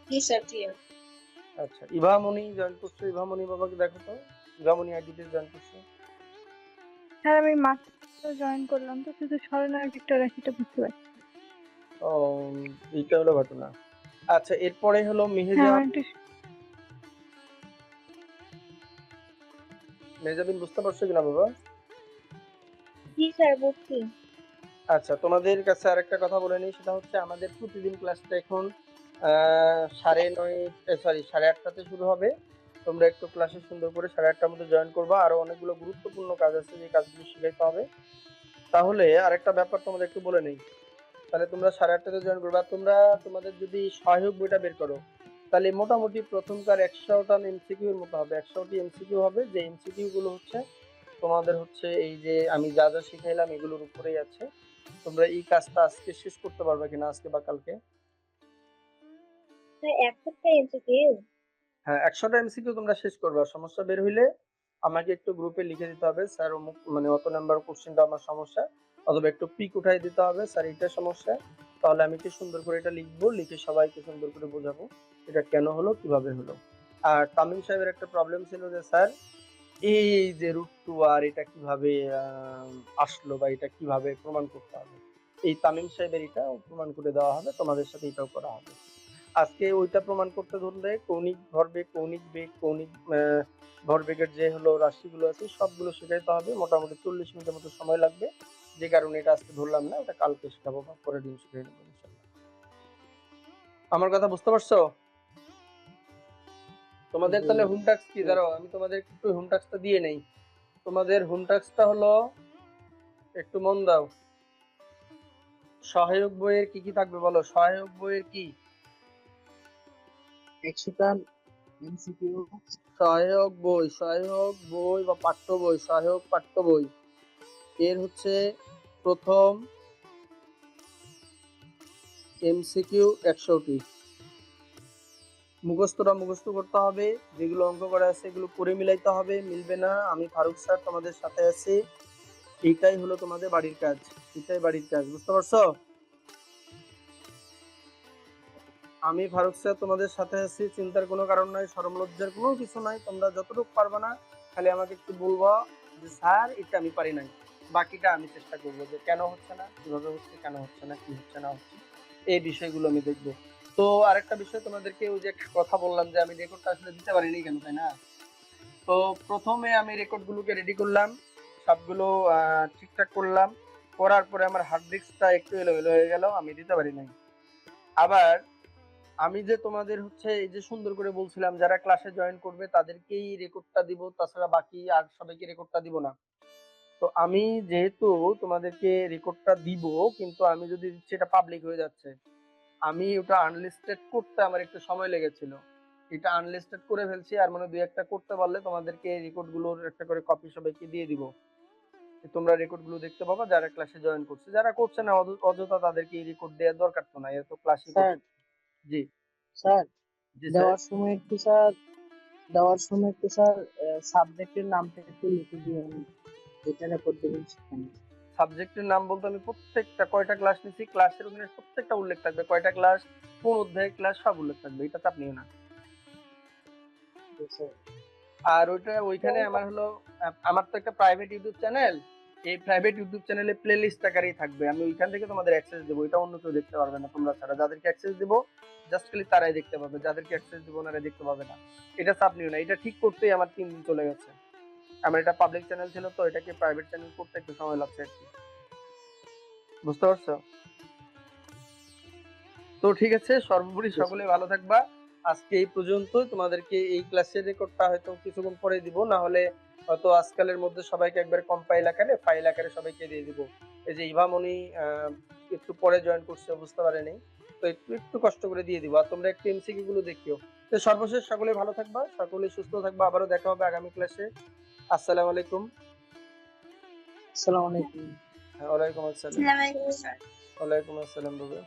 জি স্যার ক্লিয়ার। আচ্ছা, ইভামনি জয়েন করছো, ইভামনি বাবাকে দেখো তো, ইভামনি আইডিতে জয়েন করছো। স্যার আমি মাত্র জয়েন করলাম, তো শুধু সরণ আর ভেক্টর রাশিটা বুঝতে পারছি। ও, এইটা হলো ঘটনা। আচ্ছা, এরপরে হলো হ্যাঁ মেহেজা। আমার একটু মেহজাবিন, বুঝতে পারছো কিনা বাবা? জি স্যার বুঝছি। আচ্ছা, তোমাদের কাছে আরেকটা কথা বলে নিই, সেটা হচ্ছে আমাদের প্রতিদিন ক্লাসটা এখন 8:30তে শুরু হবে। তোমরা একটু ক্লাসে সুন্দর করে 8:30টার মধ্যে জয়েন করবা, আরো অনেকগুলো গুরুত্বপূর্ণ কাজ আছে, যে কাজগুলো শিখাইতে হবে। তাহলে আরেকটা ব্যাপার তোমাদের একটু বলে নেই, তাহলে তোমরা 8:30টাতে জয়েন করবা। তোমরা তোমাদের যদি সহায়ক বইটা বের করো, তাহলে মোটামুটি প্রথমকার 100টা এমসিকিউ এর মতো হবে, 100টি এমসিকিউ হবে, যে এমসিকিউ গুলো হচ্ছে তোমাদের হচ্ছে এই যে আমি যা যা শিখাইলাম এগুলোর উপরেই আছে। তোমরা এই কাজটা আজকে শেষ করতে পারবে কিনা, আজকে বা কালকে? স্যার এক সপ্তাহ এমসিকিউ? হ্যাঁ, 100টা এমসিকিউ তোমরা শেষ করবে। সমস্যা বের হইলে আমাকে একটু গ্রুপে লিখে দিতে হবে, স্যার অমুক মানে অত নাম্বার কোশ্চেনটা আমার সমস্যা, অথবা একটু পিক উঠাই দিতে হবে, স্যার এটা সমস্যা। তাহলে আমি কি সুন্দর করে এটা লিখবো, লিখে সবাইকে সুন্দর করে বোঝাবো এটা কেন হলো, কিভাবে হলো। আর তামিম সাহেবের একটা প্রবলেম ছিল যে স্যার এই যে √2 আর এটা কিভাবে আসলো, বা এটা কিভাবে প্রমাণ করতে হবে, এই তামিম সাহেবের এটা প্রমাণ করে দেওয়া হবে, তোমাদের সাথে এটাও করা হবে। আজকে ওইটা প্রমাণ করতে ধরলে কৌণিক ভরবেগ, কৌণিক বেগ, কৌণিক ভরবেগের যে হলো রাশিগুলো আছে সবগুলো শেখাইতে হবে। মোটামুটি 40 মিনিটের মতো সময় লাগবে, যে কারণে এটা আজকে ধরলাম না, এটা কালকে শেখাবো বা পরের দিন শিখিয়ে নেবো ইনশাআল্লাহ। আমার কথা বুঝতে পারছো? তোমাদের তাহলে হোম টাস্ক কি, দাঁড়াও আমি তোমাদের একটু হোম টাস্কটা দিয়ে নেই। তোমাদের হোম টাস্কটা হলো, একটু মন দাও, সহায়ক বইয়ের কি কি থাকবে বলো, সহায়ক বইয়ের কি? 100টা এমসিকিউ। সহায়ক বই বা পাঠ্য বই, সহায়ক পাঠ্য বই এর হচ্ছে প্রথম এমসিকিউ 100টি। মুখস্থটা মুখস্থ করতে হবে, যেগুলো অঙ্ক করা আছে এগুলো করে মিলাইতে হবে, মিলবে না আমি ফারুক স্যার তোমাদের সাথে আছি, এইটাই হলো তোমাদের বাড়ির কাজ, এটাই বাড়ির কাজ, বুঝতে পারছো? আমি ফারুক স্যার তোমাদের সাথে আছি, চিন্তার কোনো কারণ নাই, শরম লজ্জার কোনো কিছু নাই। তোমরা যতটুকু পারবা না খালি আমাকে একটু বলবা যে স্যার এটা আমি পারি নাই, বাকিটা আমি চেষ্টা করব যে কেন হচ্ছে না, কিভাবে হচ্ছে, কেন হচ্ছে না, কি হচ্ছে না হচ্ছে, এই বিষয়গুলো আমি দেখব। তো আরেকটা বিষয় তোমাদেরকে ওই যে একটা কথা বললাম যে আমি রেকর্ডটা আসলে দিতে পারিনি কেন, তাই না? তো প্রথমে আমি রেকর্ডগুলোকে রেডি করলাম, সবগুলো ঠিকঠাক করলাম, করার পরে আমার হার্ড ডিস্কটা একটু এলোমেলো হয়ে গেল, আমি দিতে পারি নাই। আবার আমি যে তোমাদের হচ্ছে এই যে সুন্দর করে বলছিলাম যারা ক্লাসে জয়েন করবে তাদেরকেই রেকর্ডটা দিব, তাছাড়া বাকি আর সবাইকে রেকর্ডটা দিব না। তো আমি যেহেতু তোমাদেরকে রেকর্ডটা দিব, কিন্তু আমি যদি দিচ্ছি এটা পাবলিক হয়ে যাচ্ছে, আমি ওটা আনলিস্টেড করতে আমার একটু সময় লেগেছিল, এটা আনলিস্টেড করে ফেলছি। আর মানে দুই একটা করতে পারলে তোমাদেরকে রেকর্ড গুলোর একটা করে কপি সবাইকে দিয়ে দিব, তোমরা রেকর্ড গুলো দেখতে পাবা যারা ক্লাসে জয়েন করছে। যারা করছে না অযথা তাদেরকে এই রেকর্ড দেওয়ার দরকার তো নাই, এত ক্লাসই স্যার করছে। জি স্যার জি স্যার। দেওয়ার সময় একটু স্যার দেওয়ার সময় একটু স্যার সাবজেক্টের নামটা একটু লিখে দিবেন, এটা রেকর্ড দেবেন সেখানে। সাবজেক্টের নাম বলতে আমি প্রত্যেকটা কয়টা ক্লাস নিছি, ক্লাসের ওখানে প্রত্যেকটা উল্লেখ থাকবে, কয়টা ক্লাস, কোন অধ্যায়ের ক্লাস, সব উল্লেখ থাকবে, এটা চাপ নিও না। জি স্যার। আর ওইখানে আমার হলো আমার তো একটা প্রাইভেট ইউটিউব চ্যানেল, এই প্রাইভেট ইউটিউব চ্যানেলে প্লে লিস্ট আকারেই থাকবে, আমি ওইখান থেকে তোমাদের অ্যাক্সেস দেবো, এটা অন্য কেউ দেখতে পারবে না তোমরা ছাড়া। যাদেরকে অ্যাক্সেস দেবো জাস্ট খালি তারাই দেখতে পাবে, যাদেরকে অ্যাক্সেস দেবো ওনারা দেখতে পাবে না। এটা চাপ নিও না, এটা ঠিক করতেই আমার 3 দিন চলে গেছে। আমার এটা পাবলিক চ্যানেল ছিল তো এটাকে প্রাইভেট চ্যানেল করতে একটু সময় লাগছে আর কি, বুঝতে পারছো? তো ঠিক আছে, সর্বোপরি সকলে ভালো থাকবা। আজকে এই পর্যন্ত, তোমাদেরকে এই ক্লাসের রেকর্ডটা হয়তো কিছুক্ষণ পরে দিব, না হলে হয়তো আজকালের মধ্যে সবাইকে একবার কম্পাইল আকারে ফাইল আকারে সবাইকে দিয়ে দিব। এই যে ইভামনি একটু পরে জয়েন করছে, বুঝতে পারেনি, তো একটু একটু কষ্ট করে দিয়ে দিব। আর তোমরা একটু এমসিকিউ গুলো দেখিও। তো সর্বশেষ সকলে ভালো থাকবা, সকলে সুস্থ থাকবা, আবারও দেখা হবে আগামী ক্লাসে। আসসালামু আলাইকুম। আসসালামু আলাইকুম। ওয়ালাইকুম আসসালাম। আসসালামু আলাইকুম স্যার। ওয়ালাইকুম আসসালাম বাবা।